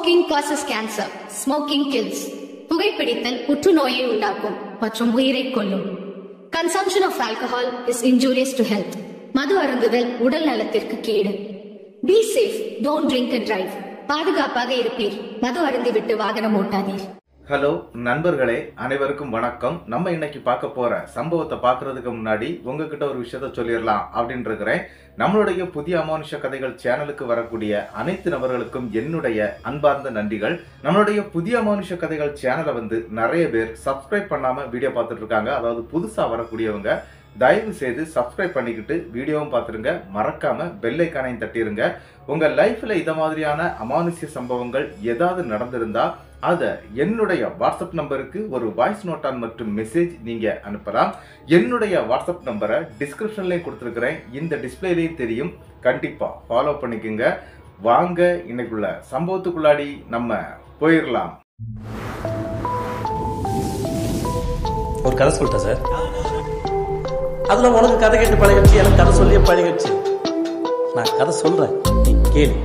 Smoking causes cancer. Smoking kills. புகைப்பிடித்தல் புற்றுநோயை உண்டாக்கும் மற்றும் உயிரை கொல்லும். Consumption of alcohol is injurious to health. மது அருந்துதல் உடல் நலத்திற்கு கேடு. Be safe. Don't drink and drive. பாதுகாப்பாக இருப்பீர். மது அருந்திவிட்டு வாகனம் ஓட்டாதீர். ஹலோ நண்பர்களே, அனைவருக்கும் வணக்கம். நம்ம இன்னைக்கு பார்க்க போற சம்பவத்தை பார்க்கறதுக்கு முன்னாடி உங்ககிட்ட ஒரு விஷயத்த சொல்லிடலாம் அப்படின்னு இருக்கிறேன். நம்மளுடைய புதிய அமானுஷ கதைகள் சேனலுக்கு வரக்கூடிய அனைத்து நபர்களுக்கும் என்னுடைய அன்பார்ந்த நன்றிகள். நம்மளுடைய புதிய அமானுஷ கதைகள் சேனலை நிறைய பேர் சப்ஸ்கிரைப் பண்ணாம வீடியோ பார்த்துட்டு இருக்காங்க. அதாவது புதுசா வரக்கூடியவங்க தயவு செய்து சப்ஸ்கிரைப் பண்ணிக்கிட்டு வீடியோவும் பார்த்துருங்க. மறக்காம பெல் ஐக்கானையும் தட்டிருங்க. உங்க லைஃப்ல இத மாதிரியான அமானுஷ்ய சம்பவங்கள் ஏதாவது நடந்திருந்தா அத என்னுடைய வாட்ஸ்அப் நம்பருக்கு ஒரு வாய்ஸ் நோட்டான் மற்றும் மெசேஜ் நீங்க அனுப்பலாம். என்னுடைய வாட்ஸ்அப் நம்பரை டிஸ்கிரிப்ஷன்லயும் கொடுத்துருக்கிறேன், இந்த டிஸ்பிளேலயும் தெரியும். கண்டிப்பா ஃபாலோ பண்ணிக்கோங்க. வாங்க இன்னைக்குள்ள சம்பவத்துக்குள்ளாடி நம்ம போயிடலாம். ஒரு கதை சொல்லிட்டேன் சார். அதுல உனக்கு கதை கேட்டு பழகிடுச்சு, எனக்கு கதை சொல்லியே பழகிடுச்சு. நான் கதை சொல்றேன், நீ கேளு.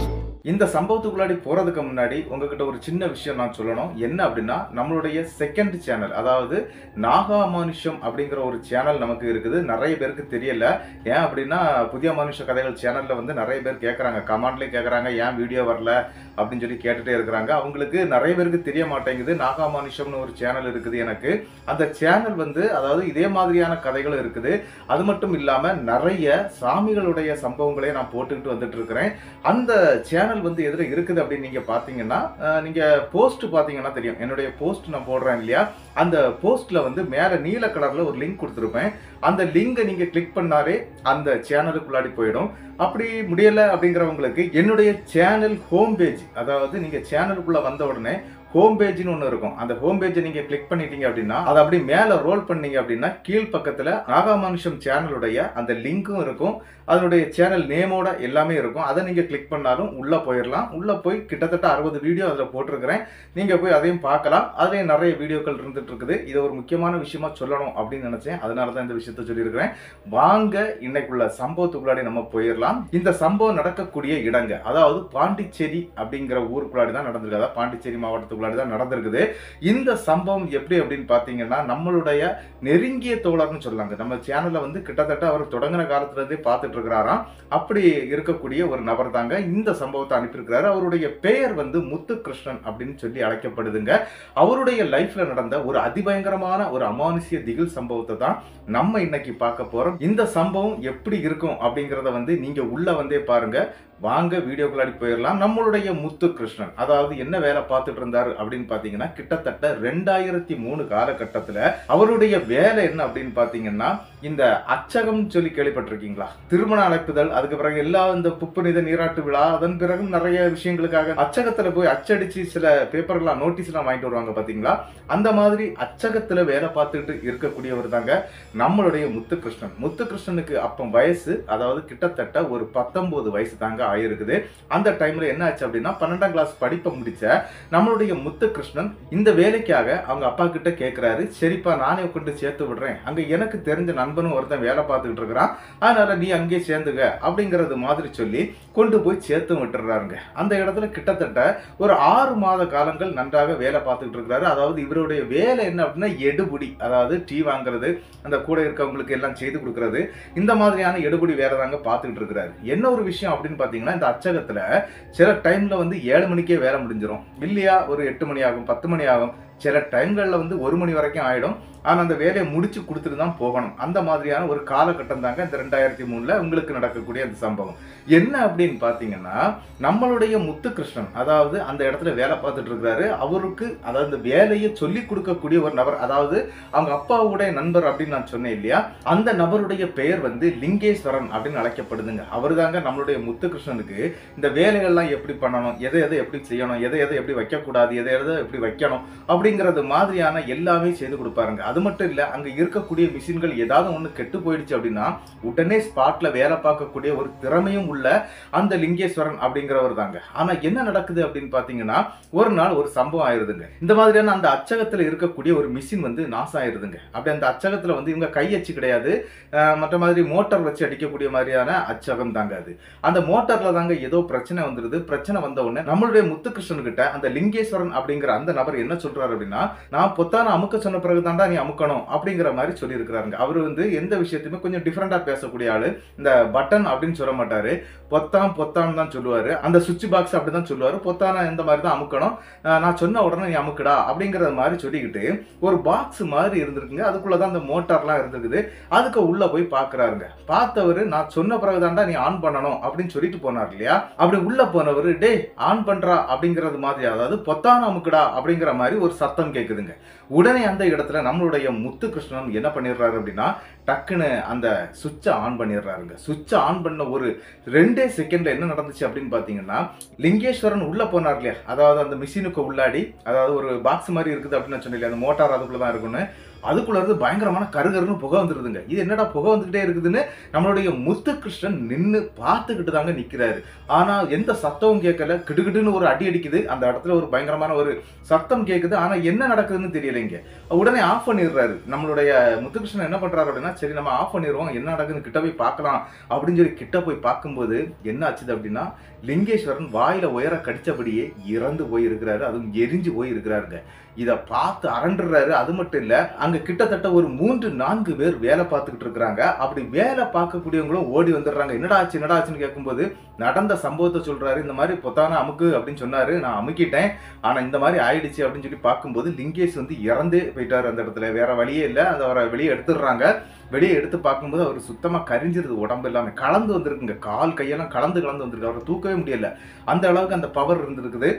இந்த சம்பவத்துக்குள்ளாடி போறதுக்கு முன்னாடி உங்ககிட்ட ஒரு சின்ன விஷயம் நான் சொல்லணும். என்ன அப்படின்னா, நம்மளுடைய செகண்ட் சேனல், அதாவது நாகா அமானுஷம் அப்படிங்கிற ஒரு சேனல் நமக்கு இருக்குது. நிறைய பேருக்கு தெரியல. ஏன் அப்படின்னா, புதிய அமானுஷ கதைகள் சேனல்ல நிறைய பேர் கேட்கறாங்க, கமெண்ட்லயே கேட்கறாங்க, ஏன் வீடியோ வரல அப்படின்னு சொல்லி கேட்டுட்டே இருக்கிறாங்க. அவங்களுக்கு நிறைய பேருக்கு தெரிய மாட்டேங்குது. நாகா அமானுஷம்னு ஒரு சேனல் இருக்குது எனக்கு. அந்த சேனல் அதாவது இதே மாதிரியான கதைகள் இருக்குது. அது மட்டும் இல்லாம நிறைய சாமிகளுடைய சம்பவங்களே நான் போட்டுக்கிட்டு வந்துட்டு இருக்கிறேன். அந்த சேனல் எதுல இருக்குது அப்படின்னு நீங்க பாத்தீங்கன்னா, நீங்க போஸ்ட் பாத்தீங்கன்னா தெரியும். என்னுடைய போஸ்ட் நான் போடுறேன் இல்லையா, அந்த போஸ்ட்ல மேல நீல கலர்ல ஒரு லிங்க் கொடுத்துருப்பேன். அந்த லிங்கை நீங்க கிளிக் பண்ணாலே அந்த சேனலுக்குள்ளாடி போயிடும். அப்படி முடியல அப்படிங்கிறவங்களுக்கு என்னுடைய சேனல் ஹோம் பேஜ், அதாவது நீங்க சேனலுக்குள்ள வந்த உடனே ஹோம் பேஜ்னு ஒன்று இருக்கும். அந்த ஹோம் பேஜை நீங்க கிளிக் பண்ணிட்டீங்க அப்படின்னா, அதை அப்படி மேல ரோல் பண்ணீங்க அப்படின்னா கீழ் பக்கத்துல நாகாமனுஷம் சேனலுடைய அந்த லிங்க்கும் இருக்கும், அதனுடைய சேனல் நேமோட எல்லாமே இருக்கும். அதை நீங்க கிளிக் பண்ணாலும் உள்ள போயிடலாம். உள்ள போய் கிட்டத்தட்ட 60 வீடியோ அதில் போட்டிருக்கிறேன். நீங்க போய் அதையும் பார்க்கலாம். அதுலேயும் நிறைய வீடியோக்கள் இருந்துட்டு இருக்குது. இதை ஒரு முக்கியமான விஷயமா சொல்லணும் அப்படின்னு நினைச்சேன், அதனாலதான் இந்த விஷயத்த சொல்லியிருக்கிறேன். வாங்க இன்னைக்குள்ள சம்பவத்துக்குள்ளாடி நம்ம போயிடலாம். இந்த சம்பவம் நடக்கக்கூடிய இடங்க, அதாவது பாண்டிச்சேரி அப்படிங்கிற ஊருக்குள்ளாடி தான் நடந்திருக்கு. அதாவது பாண்டிச்சேரி மாவட்டத்துக்குள்ளாடி தான் நடந்திருக்குது. இந்த சம்பவம் எப்படி அப்படின்னு பாத்தீங்கன்னா, நம்மளுடைய நெருங்கிய தோழர்னு சொல்லாங்க. நம்ம சேனல்ல கிட்டத்தட்ட அவர் தொடங்கின காலத்துல இருந்தே பார்த்துட்டு இருக்கிறாராம். அப்படி இருக்கக்கூடிய ஒரு நபர் தாங்க இந்த சம்பவத்தை அனுப்பியிருக்கிறாரு. அவருடைய பெயர் முத்துகிருஷ்ணன் அப்படின்னு சொல்லி அழைக்கப்படுதுங்க. அவருடைய லைஃப்ல நடந்த ஒரு அதிபயங்கரமான ஒரு அமானுஷ்ய திகில் சம்பவத்தை தான் நம்ம இன்னைக்கு பார்க்க போறோம். இந்த சம்பவம் எப்படி இருக்கும் அப்படிங்கறத நீங்க உள்ள பாருங்க. வாங்க வீடியோக்குள்ளாடி போயிடலாம். நம்மளுடைய முத்துகிருஷ்ணன் அதாவது என்ன வேலை பார்த்துட்டு இருந்தாரு அப்படின்னு பாத்தீங்கன்னா, கிட்டத்தட்ட 2003 காலகட்டத்துல அவருடைய வேலை என்ன அப்படின்னு பாத்தீங்கன்னா, இந்த அச்சகம் சொல்லி கேள்விப்பட்டிருக்கீங்களா? திருமண அழைப்புதல், அதுக்கு பிறகு எல்லா இந்த புப்புனித நீராட்டு விழா, அதன் பிறகு நிறைய விஷயங்களுக்காக அச்சகத்துல போய் அச்சடிச்சு சில பேப்பர்லாம் நோட்டீஸ் எல்லாம் வாங்கிட்டு வருவாங்க பாத்தீங்களா? அந்த மாதிரி அச்சகத்துல வேலை பார்த்துட்டு இருக்கக்கூடியவர் தாங்க நம்மளுடைய முத்துகிருஷ்ணன். முத்துகிருஷ்ணனுக்கு அப்ப வயசு, அதாவது கிட்டத்தட்ட ஒரு 19 வயசு தாங்க ஆயிருக்குது. அந்த டைம்ல என்ன ஆச்சு அப்படின்னா, 12ஆம் கிளாஸ் படிப்பை முடிச்ச நம்மளுடைய முத்துகிருஷ்ணன் இந்த வேலைக்காக அவங்க அப்பா கிட்ட கேட்கிறாரு. சரிப்பா, நானே கொண்டு சேர்த்து விடுறேன், அங்க எனக்கு தெரிஞ்ச நண்பனும் ஒருத்தன் வேலை பார்த்துக்கிட்டு இருக்கிறான், அதனால நீ அங்கே சேர்ந்துக அப்படிங்கறது மாதிரி சொல்லி கொண்டு போய் சேர்த்து விட்டுறாருங்க. அந்த இடத்துல கிட்டத்தட்ட ஒரு 6 மாத காலங்கள் நன்றாக வேலை பார்த்துக்கிட்டு இருக்கிறாரு. அதாவது இவருடைய வேலை என்ன அப்படின்னா, எடுபுடி, அதாவது டீ வாங்குறது, அந்த கூட இருக்கவங்களுக்கு எல்லாம் செய்து கொடுக்கறது, இந்த மாதிரியான எடுபுடி வேலை தாங்க பார்த்துக்கிட்டு இருக்கிறாரு. என்ன ஒரு விஷயம் அப்படின்னு பாத்தீங்கன்னா, இந்த அச்சகத்துல சில டைம்ல 7 மணிக்கே வேலை முடிஞ்சிடும் இல்லையா, ஒரு 8 மணி ஆகும், 10 மணி ஆகும், சில டைம்கள்ல 1 மணி வரைக்கும் ஆயிடும். ஆனா அந்த வேலையை முடிச்சு கொடுத்துட்டு தான் போகணும். அந்த மாதிரியான ஒரு காலகட்டம் தாங்க இந்த 2003 உங்களுக்கு நடக்கக்கூடிய அந்த சம்பவம். என்ன அப்படின்னு பாத்தீங்கன்னா, நம்மளுடைய முத்துகிருஷ்ணன் அதாவது அந்த இடத்துல வேலை பார்த்துட்டு இருக்கிறாரு. அவருக்கு அதாவது இந்த வேலையை சொல்லி கொடுக்கக்கூடிய ஒரு நபர், அதாவது அவங்க அப்பாவுடைய நண்பர் அப்படின்னு நான் சொன்னேன் இல்லையா, அந்த நபருடைய பெயர் லிங்கேஸ்வரன் அப்படின்னு அழைக்கப்படுதுங்க. அவர் தாங்க நம்மளுடைய முத்துகிருஷ்ணனுக்கு இந்த வேலைகள்லாம் எப்படி பண்ணணும், எதை எதை எப்படி செய்யணும், எதை எதை எப்படி வைக்கக்கூடாது, எதை எதை எப்படி வைக்கணும் அப்படிங்கறது மாதிரியான எல்லாமே செய்து கொடுப்பாருங்க. அது மட்டும் இல்ல, அங்க இருக்கக்கூடிய மிஷின்கள் ஏதாவது ஒண்ணு கெட்டு போயிடுச்சு அப்படின்னா உடனே ஸ்பாட்ல வேலை பார்க்கக்கூடிய ஒரு திறமையும் உள்ள அந்த லிங்கேஸ்வரன் அப்படிங்கிறவர் தாங்க. ஆனா என்ன நடக்குது அப்படின்னு பாத்தீங்கன்னா, ஒரு நாள் ஒரு சம்பவம் ஆயிருதுங்க. இந்த மாதிரியான அந்த அச்சகத்துல இருக்கக்கூடிய ஒரு மிஷின் வந்து நாசம் ஆயிருதுங்க. அப்படி அந்த அச்சகத்துல வந்து இவங்க கை அச்சு கிடையாது, மற்ற மாதிரி மோட்டார் வச்சு அடிக்கக்கூடிய மாதிரியான அச்சகம் தாங்க அது. அந்த மோட்டார்ல தாங்க ஏதோ பிரச்சனை வந்துருது. பிரச்சனை வந்த உடனே நம்மளுடைய முத்துகிருஷ்ணன் கிட்ட அந்த லிங்கேஸ்வரன் அப்படிங்கிற அந்த நபர் என்ன சொல்றாரு அப்படின்னா, நான் பொத்தான அமுக்க சொன்ன பிறகு தாண்டா நீ அமுக்கணும் அப்படிங்கிற மாதிரி சொல்லி இருக்கிறாருங்க. அவரு வந்து எந்த விஷயத்தையுமே கொஞ்சம் டிஃபரெண்டா பேசக்கூடிய ஆளு. இந்த பட்டன் அப்படின்னு சொல்ல மாட்டாரு, பொத்தான் தான் சொல்லுவாரு. அந்த சுவிட்ச் பாக்ஸ் அப்படிதான் சொல்லுவாரு. பொத்தான இந்த மாதிரி தான் அமுக்கணும், நான் சொன்ன உடனே நீ அமுக்குடா அப்படிங்கற மாதிரி சொல்லிக்கிட்டு ஒரு பாக்ஸ் மாதிரி இருந்திருக்குங்க. அதுக்குள்ளதான் அந்த மோட்டார்லாம் இருந்திருக்குது. அதுக்கு உள்ள போய் பாக்குறாருங்க. பார்த்தவரு நான் சொன்ன பிறகு தாண்டா நீ ஆன் பண்ணணும் அப்படின்னு சொல்லிட்டு போனார் இல்லையா. அப்படி உள்ள போனவரு டே ஆன் பண்றா அப்படிங்கறது மாதிரி, அதாவது பொத்தான அமுக்குடா அப்படிங்கிற மாதிரி ஒரு சத்தம் கேக்குதுங்க. உடனே அந்த இடத்துல நம்மளுடைய முத்துகிருஷ்ணன் என்ன பண்ணிடுறாரு அப்படின்னா, டக்குன்னு அந்த சுவிட்சை ஆன் பண்ணிடுறாருங்க. சுவிட்சை ஆன் பண்ண ஒரு 2 செகண்ட்ல என்ன நடந்துச்சு அப்படின்னு பாத்தீங்கன்னா, லிங்கேஸ்வரன் உள்ள போனார் இல்லையா, அதாவது அந்த மிஷினுக்கு உள்ளாடி, அதாவது ஒரு பாக்ஸ் மாதிரி இருக்குது அப்படின்னு சொன்னேன் இல்லையா, அந்த மோட்டார் அதுக்குள்ளதான் இருக்குன்னு, அதுக்குள்ள இருந்து பயங்கரமான கருகருன்னு புகை வந்துருதுங்க. இது என்னடா புகை வந்துகிட்டே இருக்குதுன்னு நம்மளுடைய முத்துகிருஷ்ணன் நின்று பார்த்துக்கிட்டு தாங்க நிக்கிறாரு. ஆனா எந்த சத்தமும் கேட்கல. கிடுகிடுன்னு ஒரு அடி அடிக்குது. அந்த இடத்துல ஒரு பயங்கரமான ஒரு சத்தம் கேட்குது. ஆனா என்ன நடக்குதுன்னு தெரியலைங்க. உடனே ஆஃப் பண்ணிடுறாரு. நம்மளுடைய முத்துகிருஷ்ணன் என்ன பண்றாரு அப்படின்னா, சரி நம்ம ஆஃப் பண்ணிடுவோம், என்ன நடக்குதுன்னு கிட்ட போய் பார்க்கலாம் அப்படின்னு சொல்லி கிட்ட போய் பார்க்கும்போது என்ன ஆச்சுது அப்படின்னா, லிங்கேஸ்வரன் வாயில உயர கடிச்சபடியே இறந்து போயிருக்கிறாரு. அதுவும் எரிஞ்சு போயிருக்கிறாருங்க. இத பார்த்து அரண்டுறாரு. அது மட்டும் இல்ல, அங்க கிட்டத்தட்ட ஒரு 3-4 பேர் வேலை பார்த்துக்கிட்டு இருக்கிறாங்க. அப்படி வேலை பார்க்கக்கூடியவங்களும் ஓடி வந்துடுறாங்க. என்னடா ஆச்சுன்னு கேட்கும்போது நடந்த சம்பவத்தை சொல்றாரு. இந்த மாதிரி பொத்தான அமுக்கு அப்படின்னு சொன்னாரு, நான் அமுக்கிட்டேன், ஆனா இந்த மாதிரி ஆயிடுச்சு அப்படின்னு சொல்லி பார்க்கும்போது லிங்கேஷ் வந்து இறந்தே போயிட்டாரு. அந்த இடத்துல வேற வழியே இல்லை. அந்த வெளியே எடுத்துடுறாங்க. வெளியே எடுத்து பார்க்கும்போது அவர் சுத்தமா கரிஞ்சிருது. உடம்பு எல்லாமே கலந்து வந்திருக்குங்க. கால் கையெல்லாம் கலந்து வந்திருக்கு. அவரை தூக்கவே முடியல. அந்த அளவுக்கு அந்த பவர் இருந்திருக்குது.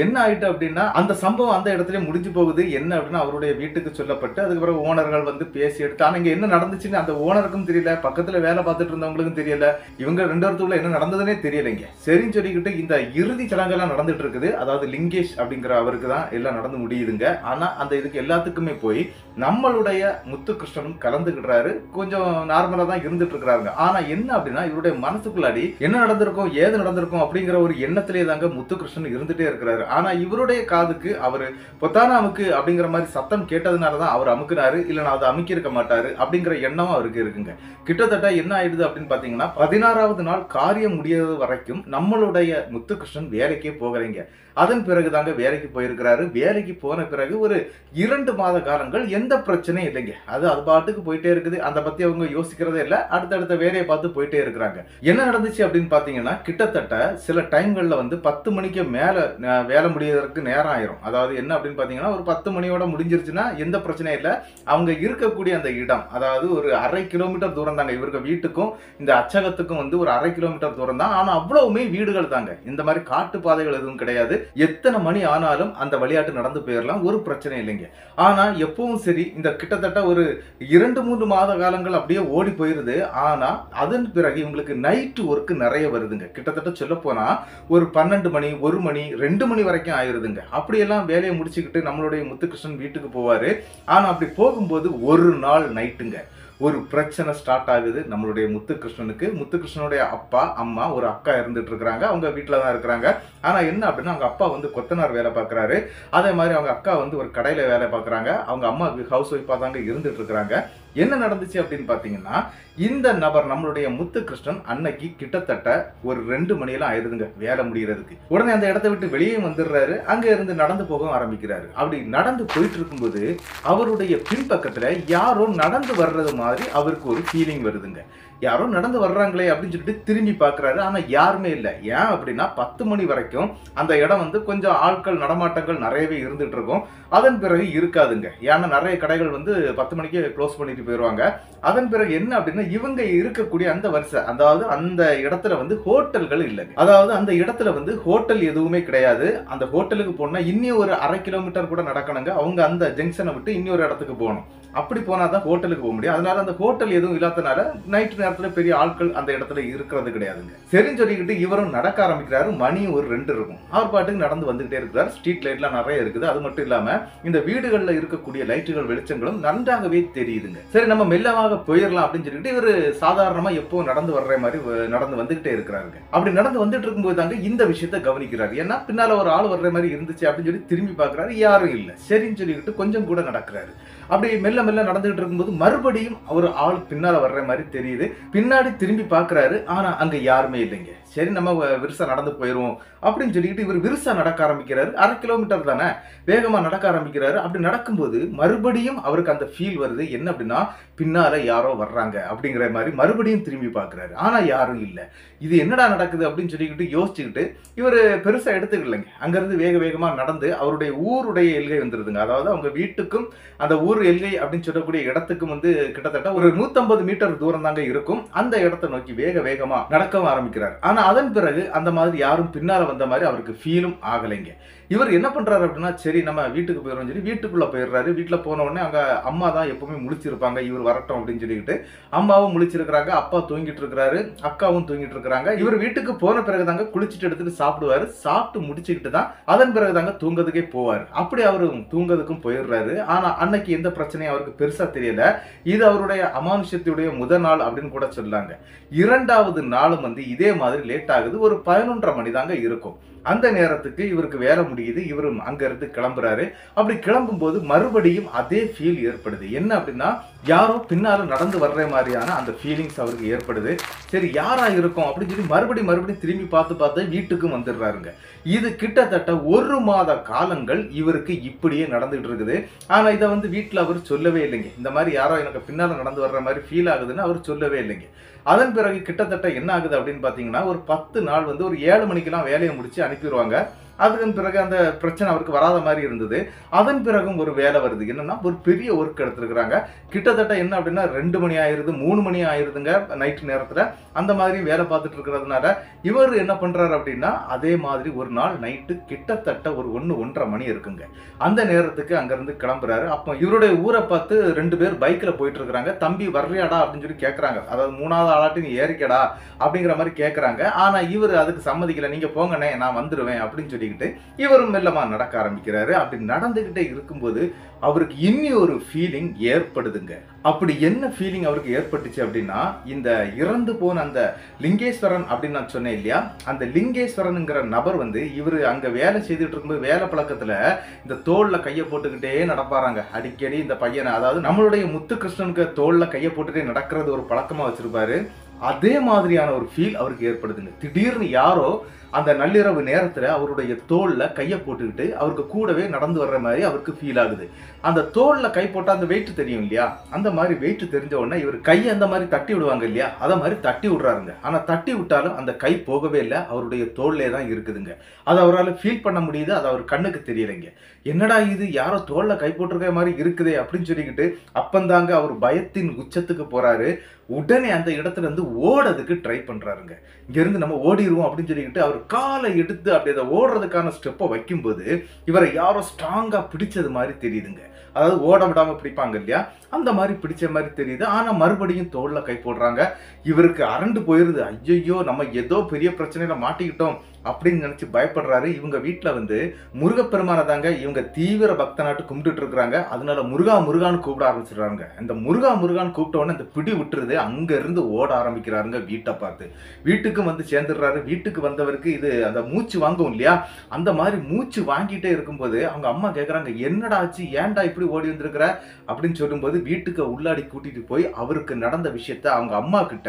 என்ன ஆயிட்டு அப்படின்னா, அந்த சம்பவம் அந்த இடத்துல முடிஞ்சு போகுது. என்ன அப்படின்னா, அவருடைய வீட்டுக்கு சொல்லப்பட்டு அதுக்கப்புறம் ஓனர்கள் வந்து பேசி எடுத்து, ஆனா இங்க என்ன நடந்துச்சுன்னு அந்த ஓனருக்கும் தெரியல, பக்கத்துல வேலை பார்த்துட்டு இருந்தவங்களுக்கும் தெரியல, இவங்க 2 பேருக்குள்ள என்ன நடந்ததுன்னே தெரியலைங்க. சரின்னு சொல்லிக்கிட்டு இந்த இறுதி சடங்கெல்லாம் நடந்துட்டு இருக்குது. அதாவது லிங்கேஷ் அப்படிங்கிற அவருக்கு தான் எல்லாம் நடந்து முடியுதுங்க. ஆனா அந்த இதுக்கு எல்லாத்துக்குமே போய் நம்மளுடைய முத்துகிருஷ்ணனும் கலந்துக்கிடுறாரு. கொஞ்சம் நார்மலா தான் இருந்துட்டு இருக்கிறாங்க. ஆனா என்ன அப்படின்னா, இவருடைய மனசுக்குள்ளாடி என்ன நடந்திருக்கும், ஏது நடந்திருக்கும் அப்படிங்கிற ஒரு எண்ணத்திலே தாங்க முத்துகிருஷ்ணன் இருந்துட்டே இருக்கிறாரு. ஆனா இவருடைய காதுக்கு அவரு பொத்தான அமுக்கு அப்படிங்கிற மாதிரி சத்தம் கேட்டதுனாலதான் அவர் அமுக்குனாரு, இல்லைன்னா அதை அமுக்கிருக்க மாட்டாரு அப்படிங்கிற எண்ணமும் அவருக்கு இருக்குங்க. கிட்டத்தட்ட என்ன ஆயிடுது அப்படின்னு பாத்தீங்கன்னா, 16வது நாள் காரியம் முடியாத வரைக்கும் நம்மளுடைய முத்துகிருஷ்ணன் வேலைக்கே போகலைங்க. அதன் பிறகுதாங்க வேலைக்கு போயிருக்கிறாரு. வேலைக்கு போன பிறகு ஒரு 2 மாத காலங்கள் எந்த பிரச்சனையும் இல்லைங்க. அது பாட்டுக்கு போயிட்டே இருக்குது. அதை பத்தி அவங்க யோசிக்கிறதே இல்லை. அடுத்தடுத்த வேலையை பார்த்து போயிட்டே இருக்கிறாங்க. என்ன நடந்துச்சு அப்படின்னு பாத்தீங்கன்னா, கிட்டத்தட்ட சில டைம்கள்ல வந்து 10 மணிக்கு மேல வேலை முடியறதுக்கு நேரம் ஆயிரும். அதாவது என்ன அப்படின்னு பாத்தீங்கன்னா, ஒரு 10 மணியோட முடிஞ்சிருச்சுன்னா எந்த பிரச்சனையும் இல்லை. அவங்க இருக்கக்கூடிய அந்த இடம், அதாவது ஒரு 1/2 கிலோமீட்டர் தூரம் தாங்க இவருக்கு வீட்டுக்கும் இந்த அச்சகத்துக்கும் வந்து ஒரு 1/2 கிலோமீட்டர் தூரம் தான். ஆனா அவ்வளவுமே வீடுகள் தாங்க. இந்த மாதிரி காட்டு பாதைகள் எதுவும் கிடையாது. எத்தனை மணி ஆனாலும் அந்த விளையாட்டு நடந்து போயிடலாம், ஒரு பிரச்சனை இல்லைங்க. ஆனா எப்பவும் சரி, இந்த கிட்டத்தட்ட ஒரு 2-3 மாத காலங்கள் அப்படியே ஓடி போயிருது. ஆனா அதன் பிறகு இவங்களுக்கு நைட் ஒர்க் நிறைய வருதுங்க. கிட்டத்தட்ட சொல்ல போனா ஒரு 12 மணி, 1 மணி, 2 மணி வரைக்கும் ஆயிருதுங்க. அப்படியெல்லாம் வேலையை முடிச்சுக்கிட்டு நம்மளுடைய முத்துகிருஷ்ணன் வீட்டுக்கு போவாரு. ஆனா அப்படி போகும்போது ஒரு நாள் நைட்டுங்க ஒரு பிரச்சனை ஸ்டார்ட் ஆகுது நம்மளுடைய முத்துகிருஷ்ணனுக்கு. முத்துகிருஷ்ணனுடைய அப்பா, அம்மா, ஒரு அக்கா இருந்துட்டு இருக்கிறாங்க. அவங்க வீட்டில தான் இருக்கிறாங்க. ஆனா என்ன அப்படின்னா, அவங்க அப்பா வந்து கொத்தனார் வேலை பார்க்குறாரு. அதே மாதிரி அவங்க அக்கா வந்து ஒரு கடையில வேலை பார்க்குறாங்க. அவங்க அம்மா ஹவுஸ் ஒய்ஃபா தாங்க இருந்துட்டு இருக்கிறாங்க. என்ன நடந்துச்சு அப்படின்னு பாத்தீங்கன்னா, இந்த நபர் நம்மளுடைய முத்துகிருஷ்ணன் அன்னைக்கு கிட்டத்தட்ட ஒரு 2 மணியெல்லாம் ஆயிருதுங்க வேலை முடியறதுக்கு. உடனே அந்த இடத்தை விட்டு வெளியே வந்துடுறாரு. அங்க இருந்து நடந்து போக ஆரம்பிக்கிறாரு. அப்படி நடந்து போயிட்டு இருக்கும்போது அவருடைய பின்பக்கத்துல யாரோ நடந்து வர்றது மாதிரி அவருக்கு ஒரு ஃபீலிங் வருதுங்க. யாரோ நடந்து வர்றாங்களே அப்படின்னு சொல்லிட்டு திரும்பி பார்க்குறாரு. ஆனால் யாருமே இல்லை. ஏன் அப்படின்னா 10 மணி வரைக்கும் அந்த இடம் வந்து கொஞ்சம் ஆட்கள் நடமாட்டங்கள் நிறையவே இருந்துட்டு இருக்கும். அதன் பிறகு இருக்காதுங்க. ஏன்னா நிறைய கடைகள் வந்து 10 மணிக்கு க்ளோஸ் பண்ணிட்டு போயிடுவாங்க. அதன் பிறகு என்ன அப்படின்னா, இவங்க இருக்கக்கூடிய அந்த வருஷம், அதாவது அந்த இடத்துல வந்து ஹோட்டல்கள் இல்லைங்க. அதாவது அந்த இடத்துல வந்து ஹோட்டல் எதுவுமே கிடையாது. அந்த ஹோட்டலுக்கு போனா இன்னும் ஒரு 1/2 கிலோமீட்டர் கூட நடக்கணுங்க. அவங்க அந்த ஜங்ஷனை விட்டு இன்னொரு இடத்துக்கு போகணும். அப்படி போனாதான் ஹோட்டலுக்கு போக முடியும். அதனால அந்த ஹோட்டல் எதுவும் இல்லாதனால நைட் நேரத்துல பெரிய ஆட்கள் அந்த இடத்துல இருக்கிறது கிடையாதுங்க. சரின்னு சொல்லிக்கிட்டு இவரும் நடக்க ஆரம்பிக்கிறாரு. மணி ஒரு 2 இருக்கும். அவர் பாட்டுக்கு நடந்து வந்துகிட்டே இருக்கிறார். ஸ்ட்ரீட் லைட்லாம் நிறைய இருக்குது. அது மட்டும் இல்லாம இந்த வீடுகள்ல இருக்கக்கூடிய லைட்டுகள் வெளிச்சங்களும் நன்றாகவே தெரியுதுங்க. சரி, நம்ம மெல்லமாக போயிடலாம் அப்படின்னு சொல்லிட்டு இவர் சாதாரணமா எப்போ நடந்து வர்ற மாதிரி நடந்து வந்துகிட்டே இருக்கிறாருங்க. அப்படி நடந்து வந்துட்டு இருக்கும்போது தாங்க இந்த விஷயத்த கவனிக்கிறாரு. ஏன்னா பின்னால ஒரு ஆள் வர்ற மாதிரி இருந்துச்சு அப்படின்னு சொல்லி திரும்பி பார்க்கறாரு. யாரும் இல்லை. சரின்னு சொல்லிக்கிட்டு கொஞ்சம் கூட நடக்கிறாரு. அப்படி மெல்ல மெல்ல நடந்துகிட்டு இருக்கும்போது மறுபடியும் ஒரு ஆள் பின்னால வர்ற மாதிரி தெரியுது. பின்னாடி திரும்பி பார்க்கறாரு. ஆனா அங்க யாருமே இல்லைங்க. சரி, நம்ம விருசா நடந்து போயிடுவோம் அப்படின்னு சொல்லிட்டு இவர் விருசா நடக்க ஆரம்பிக்கிறாரு. 1/2 கிலோமீட்டர் தானே, வேகமா நடக்க ஆரம்பிக்கிறாரு. அப்படி நடக்கும்போது மறுபடியும் அவருக்கு அந்த ஃபீல் வருது. என்ன அப்படின்னா, பின்னால யாரோ வர்றாங்க அப்படிங்கிற மாதிரி மறுபடியும் திரும்பி பார்க்கறாரு. ஆனா யாரும் இல்லை. இது என்னடா நடக்குது அப்படின்னு சொல்லிக்கிட்டு யோசிச்சுக்கிட்டு இவர் பெருசா எடுத்துக்கலைங்க. அங்கிருந்து வேக வேகமா நடந்து அவருடைய ஊருடைய எல்கை வந்துருதுங்க. அதாவது அவங்க வீட்டுக்கும் அந்த ஊர் எல்கை அப்படின்னு சொல்லக்கூடிய இடத்துக்கும் கிட்டத்தட்ட ஒரு 150 மீட்டர் தூரம் தாங்க இருக்கும். அந்த இடத்தை நோக்கி வேக வேகமா நடக்க ஆரம்பிக்கிறார். ஆனா அதன் பிறகு அந்த மாதிரி யாரும் பின்னால வந்த மாதிரி அவருக்கு ஃபீலும் ஆகலைங்க. இவர் என்ன பண்றாரு அப்படின்னா, சரி நம்ம வீட்டுக்கு போயிடும் சொல்லி வீட்டுக்குள்ள போயிடுறாரு. வீட்டுல போன உடனே அங்க அம்மா தான் எப்பவுமே முழிச்சிருப்பாங்க. இவர் வரட்டும் அப்படின்னு சொல்லிக்கிட்டு அம்மாவும் முழிச்சிருக்கிறாங்க. அப்பா தூங்கிட்டு இருக்கிறாரு. அக்காவும் தூங்கிட்டு இருக்கிறாங்க. இவர் வீட்டுக்கு போன பிறகு தாங்க குளிச்சுட்டு எடுத்துட்டு சாப்பிடுவாரு. சாப்பிட்டு முடிச்சுக்கிட்டு தான் அதன் பிறகு தாங்க தூங்கதுக்கே போவாரு. அப்படி அவரு தூங்கதுக்கும் போயிடுறாரு. ஆனா அன்னைக்கு எந்த பிரச்சனையும் அவருக்கு பெருசா தெரியல. இது அவருடைய அமானுஷத்துடைய முதல் நாள் அப்படின்னு கூட சொல்லாங்க. 2வது நாளும் இதே மாதிரி லேட் ஆகுது. ஒரு 11:30 மணி தாங்க இருக்கும். அந்த நேரத்துக்கு இவருக்கு வேலை முடியுது. இவரும் அங்க இருந்து கிளம்புறாரு. அப்படி கிளம்பும் போது மறுபடியும் அதே ஃபீல் ஏற்படுது. என்ன அப்படின்னா, யாரோ பின்னால நடந்து வர்ற மாதிரியான அந்த ஃபீலிங்ஸ் அவருக்கு ஏற்படுது. சரி, யாரா இருக்கும் அப்படின்னு சொல்லி மறுபடியும் திரும்பி பார்த்து வீட்டுக்கும் வந்துடுறாருங்க. இது கிட்டத்தட்ட 1 மாத காலங்கள் இவருக்கு இப்படியே நடந்துட்டு இருக்குது. ஆனா இதை வீட்டுல அவர் சொல்லவே இல்லைங்க. இந்த மாதிரி யாரோ எனக்கு பின்னால நடந்து வர்ற மாதிரி ஃபீல் ஆகுதுன்னு அவர் சொல்லவே இல்லைங்க. அதன் பிறகு கிட்டத்தட்ட என்ன ஆகுது அப்படின்னு பாத்தீங்கன்னா, ஒரு 10 நாள் ஒரு 7 மணிக்கெல்லாம் வேலையை முடிச்சு அனுப்பிடுவாங்க. அதுக்கு பிறகு அந்த பிரச்சனை அவருக்கு வராத மாதிரி இருந்தது. அதன் பிறகும் ஒரு வேலை வருது. என்னன்னா, ஒரு பெரிய ஒர்க் எடுத்துருக்காங்க. கிட்டத்தட்ட என்ன அப்படின்னா 2 மணி ஆயிருது, 3 மணி ஆயிருதுங்க நைட் நேரத்துல. அந்த மாதிரி வேலை பார்த்துட்டு இருக்கிறதுனால இவர் என்ன பண்றாரு அப்படின்னா, அதே மாதிரி ஒரு நாள் நைட்டு கிட்டத்தட்ட ஒரு 1-1:30 மணி இருக்குங்க. அந்த நேரத்துக்கு அங்க இருந்து கிளம்புறாரு. அப்போ இவருடைய ஊரை பார்த்து 2 பேர் பைக்ல போயிட்டு இருக்கிறாங்க. தம்பி வர்றியாடா அப்படின்னு சொல்லி கேட்கறாங்க. அதாவது 3வது ஆளாட்டி நீ ஏறிக்கடா அப்படிங்கிற மாதிரி கேட்கறாங்க. ஆனா இவர் அதுக்கு சம்மதிக்கல. நீங்க போங்கண்ணே, நான் வந்துடுவேன் அப்படின்னு சொல்லிக்கிட்டு இவரும் மெல்லமா நடக்க ஆரம்பிக்கிறாரு. அப்படி நடந்துகிட்டே இருக்கும்போது அவருக்கு இன்னி ஒரு ஃபீலிங் ஏற்படுதுங்க. அப்படி என்ன ஃபீலிங் அவருக்கு ஏற்பட்டுச்சு அப்படின்னா, இந்த இறந்து போன அந்த லிங்கேஸ்வரன் அப்படின்னு நான் சொன்னேன் இல்லையா, அந்த லிங்கேஸ்வரனுங்கிற நபர் இவரு அங்க வேலை செய்துட்டு இருக்கும்போது வேலை பழக்கத்துல இந்த தோல்ல கையை போட்டுக்கிட்டே நடப்பாராங்க. அடிக்கடி இந்த பையனை, அதாவது நம்மளுடைய முத்துகிருஷ்ணனுக்கு தோல்ல கையை போட்டுட்டே நடக்கிறது ஒரு பழக்கமா வச்சிருப்பாரு. அதே மாதிரியான ஒரு ஃபீல் அவருக்கு ஏற்படுதுங்க. திடீர்னு யாரோ அந்த நள்ளிரவு நேரத்துல அவருடைய தோல்ல கையை போட்டுக்கிட்டு அவருக்கு கூடவே நடந்து வர்ற மாதிரி அவருக்கு ஃபீல் ஆகுது. அந்த தோல்ல கை போட்டா அந்த வெயிட் தெரியும் இல்லையா, அந்த மாதிரி வெயிட் தெரிஞ்ச உடனே இவர் கையை அந்த மாதிரி தட்டி விடுவாங்க இல்லையா, அத மாதிரி தட்டி விடுறாருங்க. ஆனா தட்டி விட்டாலும் அந்த கை போகவே இல்லை, அவருடைய தோல்லே தான் இருக்குதுங்க. அதை அவரால் ஃபீல் பண்ண முடியுது. அது அவர் கண்ணுக்கு தெரியலைங்க. என்னடா இது, யாரோ தோல்ல கை போட்டிருக்க மாதிரி இருக்குதே அப்படின்னு சொல்லிக்கிட்டு அப்பந்தாங்க அவர் பயத்தின் உச்சத்துக்கு போறாரு. உடனே அந்த இடத்துல இருந்து ஓடுறதுக்கு ட்ரை பண்றாருங்க. இங்க இருந்து நம்ம ஓடிடுவோம் அப்படின்னு சொல்லிக்கிட்டு அவர் காலை எடுத்து அப்படி அதை ஓடுறதுக்கான ஸ்டெப்பை வைக்கும்போது இவரை யாரோ ஸ்ட்ராங்கா பிடிச்சது மாதிரி தெரியுதுங்க. அதாவது ஓட விடாம பிடிப்பாங்க இல்லையா, அந்த மாதிரி பிடிச்ச மாதிரி தெரியுது. ஆனா மறுபடியும் தோல்ல கை போடுறாங்க. இவருக்கு அரண்டு போயிருது. ஐயோ, நம்ம ஏதோ பெரிய பிரச்சனையில மாட்டிக்கிட்டோம் அப்படின்னு நினைச்சு பயப்படுறாரு. இவங்க வீட்டுல முருகப்பெருமான தாங்க இவங்க தீவிர பக்த நாட்டு கும்பிட்டு இருக்கிறாங்க. அதனால முருகா முருகான்னு கூப்பிட ஆரம்பிச்சிடுறாங்க. இந்த முருகா முருகான்னு கூப்பிட்ட உடனே இந்த பிடி விட்டுருது. அங்க இருந்து ஓட ஆரம்பிக்கிறாருங்க வீட்டை பார்த்து. வீட்டுக்கு சேர்ந்துடுறாரு. வீட்டுக்கு வந்தவருக்கு இது அந்த மூச்சு வாங்கும் இல்லையா, அந்த மாதிரி மூச்சு வாங்கிட்டே இருக்கும்போது அவங்க அம்மா கேட்கறாங்க, என்னடா ஆச்சு, ஏன்டா இப்படி ஓடி வந்திருக்கிற அப்படின்னு சொல்லும்போது வீட்டுக்கு உள்ளாடி கூட்டிட்டு போய் அவருக்கு நடந்த விஷயத்த அவங்க அம்மா கிட்ட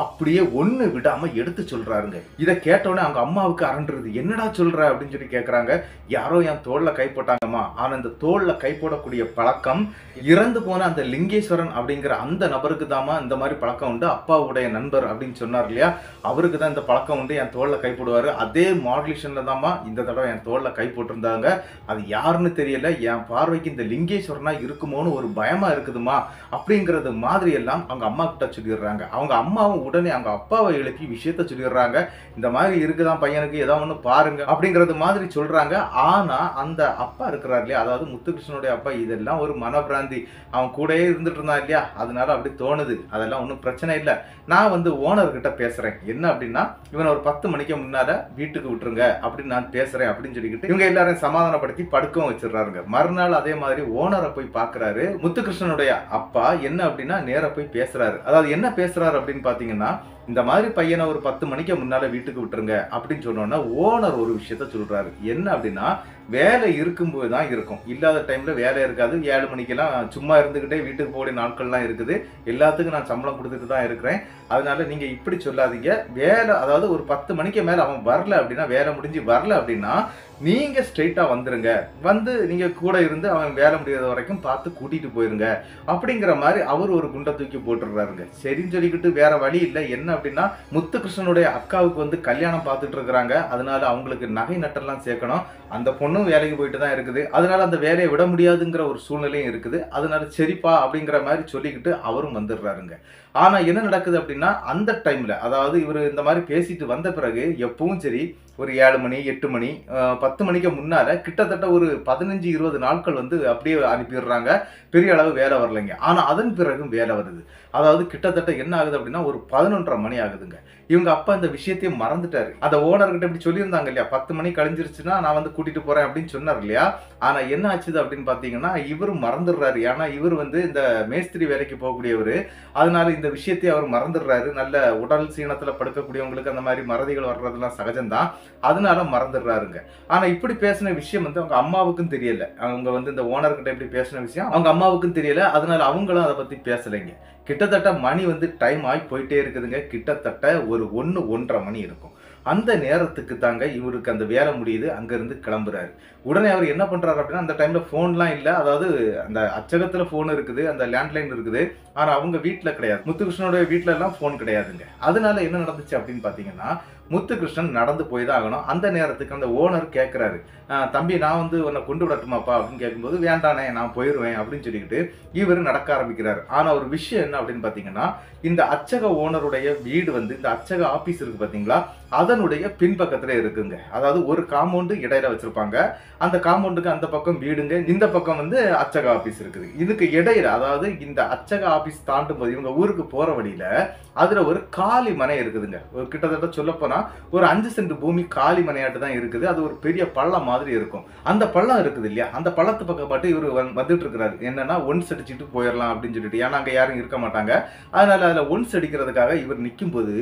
அப்படியே ஒண்ணு விடாம எடுத்து சொல்றாருங்க. இதை கேட்டோடனே அவங்க அம்மாவுக்கு அரண்டுறது. என்னடா சொல்ற அப்படின்னு சொல்லி கேட்கறாங்க. யாரோ என் தோல்ல கை போட்டாங்கம்மா. ஆனா இந்த தோல்ல கை போடக்கூடிய பழக்கம் இறந்து போன அந்த லிங்கேஸ்வரன் அப்படிங்கிற அந்த நபருக்கு தாமா இந்த மாதிரி பழக்கம் உண்டு. அப்பாவுடைய நண்பர் அப்படின்னு சொன்னார் இல்லையா, அவருக்கு தான் இந்த பழக்கம் உண்டு. என் தோல்ல கை போடுவாரு. அதே மாடுலேஷன்ல தாமா இந்த தடவை என் தோல்ல கை போட்டிருந்தாங்க. அது யாருன்னு தெரியல, என் பார்வைக்கு இந்த லிங்கேஸ்வரனா இருக்குமோன்னு ஒரு பயமா இருக்குதுமா அப்படிங்கறது மாதிரி எல்லாம் அவங்க அம்மா கிட்ட சொல்லிடுறாங்க. அவங்க அம்மாவும் உடனே அவங்க அப்பாவை எழுப்பி விஷயத்த சொல்லிடுறாங்க. இந்த மாதிரி இருக்குதான் பையன் பையனுக்கு ஏதாவது ஒண்ணு பாருங்க அப்படிங்கறது மாதிரி சொல்றாங்க. ஆனா அந்த அப்பா இருக்கிறார் இல்லையா, அதாவது முத்துகிருஷ்ணனுடைய அப்பா, இதெல்லாம் ஒரு மனப்பிராந்தி, அவன் கூடயே இருந்துட்டு இருந்தான் இல்லையா, அதனால அப்படி தோணுது, அதெல்லாம் ஒன்றும் பிரச்சனை இல்லை, நான் வந்து ஓனர் கிட்ட பேசுறேன், என்ன அப்படின்னா இவனை ஒரு 10 மணிக்கு முன்னால வீட்டுக்கு விட்டுருங்க அப்படின்னு நான் பேசுறேன் அப்படின்னு சொல்லிக்கிட்டு இவங்க எல்லாரும் சமாதானப்படுத்தி படுக்கவும் வச்சிடறாருங்க. மறுநாள் அதே மாதிரி ஓனரை போய் பாக்குறாரு முத்துகிருஷ்ணனுடைய அப்பா. என்ன அப்படின்னா நேரா போய் பேசுறாரு. அதாவது என்ன பேசுறாரு அப்படின்னு பாத்தீங்கன்னா, இந்த மாதிரி பையனை ஒரு 10 மணிக்கு முன்னால வீட்டுக்கு விட்டுருங்க அப்படின்னு சொன்னோன்னா ஓனர் ஒரு விஷயத்த சொல்றாரு. என்ன அப்படின்னா, வேலை இருக்கும்போது தான் இருக்கும், இல்லாத டைம்ல வேலை இருக்காது. 7 மணிக்கெல்லாம் சும்மா இருந்துகிட்டே வீட்டுக்கு போகிற நாட்கள்லாம் இருக்குது. எல்லாத்துக்கும் நான் சம்பளம் கொடுத்துட்டு தான் இருக்கிறேன். அதனால நீங்க இப்படி சொல்லாதீங்க. வேலை அதாவது ஒரு 10 மணிக்கு மேல அவன் வரல அப்படின்னா, வேலை முடிஞ்சு வரல அப்படின்னா நீங்க ஸ்ட்ரெயிட்டா வந்துருங்க, வந்து நீங்க கூட இருந்து அவன் வேலை முடியாத வரைக்கும் பார்த்து கூட்டிட்டு போயிருங்க அப்படிங்கிற மாதிரி அவர் ஒரு குண்டை தூக்கி போட்டுடுறாருங்க. சரின்னு சொல்லிக்கிட்டு வேற வழி இல்லை. என்ன அப்படின்னா, முத்துகிருஷ்ணனுடைய அக்காவுக்கு வந்து கல்யாணம் பார்த்துட்டு இருக்கிறாங்க. அதனால அவங்களுக்கு நகை நட்டெல்லாம் சேர்க்கணும். அந்த பொண்ணும் வேலைக்கு போயிட்டு தான் இருக்குது. அதனால அந்த வேலையை விட முடியாதுங்கிற ஒரு சூழ்நிலையும் இருக்குது. அதனால சரிப்பா அப்படிங்கிற மாதிரி சொல்லிக்கிட்டு அவரும் வந்துடுறாருங்க. ஆனா என்ன நடக்குது அப்படின்னா, அந்த டைம்ல அதாவது இவர் இந்த மாதிரி பேசிட்டு வந்த பிறகு எப்பவும் சரி ஒரு 7 மணி 8 மணி 10 மணிக்கு முன்னால கிட்டத்தட்ட ஒரு 15-20 நாட்கள் வந்து அப்படியே அனுப்பிடுறாங்க. பெரிய அளவு வேலை வரலைங்க. ஆனா அதன் பிறகும் வேலை வருது. அதாவது கிட்டத்தட்ட என்ன ஆகுது அப்படின்னா ஒரு 11:30 மணி ஆகுதுங்க. இவங்க அப்பா இந்த விஷயத்தையும் மறந்துட்டாரு. அந்த ஓனர்கிட்ட இப்படி சொல்லியிருந்தாங்க இல்லையா, 10 மணி கழிஞ்சிருச்சுன்னா நான் வந்து கூட்டிட்டு போறேன் அப்படின்னு சொன்னார் இல்லையா. ஆனா என்ன ஆச்சுது அப்படின்னு பாத்தீங்கன்னா, இவரும் மறந்துடுறாரு. ஏன்னா இவர் வந்து இந்த மேஸ்திரி வேலைக்கு போகக்கூடியவர். அதனால இந்த விஷயத்தையும் அவர் மறந்துடுறாரு. நல்ல உடல் சீனத்துல படுக்கக்கூடியவங்களுக்கு அந்த மாதிரி மறதிகள் வர்றதுலாம் சகஜம்தான். அதனால மறந்துடுறாருங்க. ஆனா இப்படி பேசின விஷயம் வந்து அவங்க அம்மாவுக்கும் தெரியல. அவங்க வந்து இந்த ஓனர்கிட்ட இப்படி பேசின விஷயம் அவங்க அம்மாவுக்கும் தெரியல. அதனால அவங்களும் அதை பத்தி பேசலைங்க. கிட்டத்தட்ட மணி வந்து டைம் ஆகி போயிட்டே இருக்குதுங்க. கிட்டத்தட்ட ஒரு 1-1:30 மணி இருக்கும். அந்த நேரத்துக்கு தாங்க இவருக்கு அந்த வேலை முடியுது. அங்கிருந்து கிளம்புறாரு. உடனே அவர் என்ன பண்றாரு அப்படின்னா, அந்த டைம்ல போன்லாம் இல்ல. அதாவது அந்த அச்சகத்துல போன் இருக்குது, அந்த லேண்ட்லைன் இருக்குது. ஆனா அவங்க வீட்டுல கிடையாது. முத்துகிருஷ்ணனுடைய வீட்டுல எல்லாம் போன் கிடையாதுங்க. அதனால என்ன நடந்துச்சு அப்படின்னு பாத்தீங்கன்னா, முத்துகிருஷ்ணன் நடந்து போய் தான் ஆகணும். அந்த நேரத்துக்கு அந்த ஓனர் கேட்கிறாரு, தம்பி நான் வந்து உன்னை கொண்டு விடட்டுமாப்பா அப்படின்னு கேட்கும்போது, வேண்டானே நான் போயிடுவேன் அப்படின்னு சொல்லிக்கிட்டு இவர் நடக்க ஆரம்பிக்கிறாரு. ஆனா ஒரு விஷயம் என்ன அப்படின்னு பாத்தீங்கன்னா, இந்த அச்சக ஓனருடைய வீடு வந்து இந்த அச்சக ஆபீஸ் இருக்கு பாத்தீங்களா, அதனுடைய பின்பக்கத்துல இருக்குங்க. அதாவது ஒரு காம்பவுண்டு இடையில வச்சிருப்பாங்க. அந்த காம்பவுண்டுக்கு அந்த பக்கம் வீடுங்க, இந்த பக்கம் வந்து அச்சக ஆபீஸ் இருக்குது. இதுக்கு இடையில அதாவது இந்த அச்சக ஆபீஸ் தாண்டும் போது இவங்க ஊருக்கு போற வழியில அதுல ஒரு காலி மனை இருக்குதுங்க. கிட்டத்தட்ட சொல்ல போனா ஒரு 5 சென்ட் பூமி காலி மனையாட்டு தான் இருக்குது. அது ஒரு பெரிய பள்ளம் மாதிரி இருக்கும். அந்த பள்ளம் இருக்குது இல்லையா, அந்த பள்ளத்து பக்கம் பாட்டு இவர் வந்துட்டு இருக்கிறாரு. என்னன்னா ஒன்ஸ் அடிச்சுட்டு போயிடலாம் அப்படின்னு சொல்லிட்டு, ஏன்னா அங்க யாரும் இருக்க மாட்டாங்க. அதனால அதுல ஒன்ஸ் அடிக்கிறதுக்காக இவர் நிற்கும் போது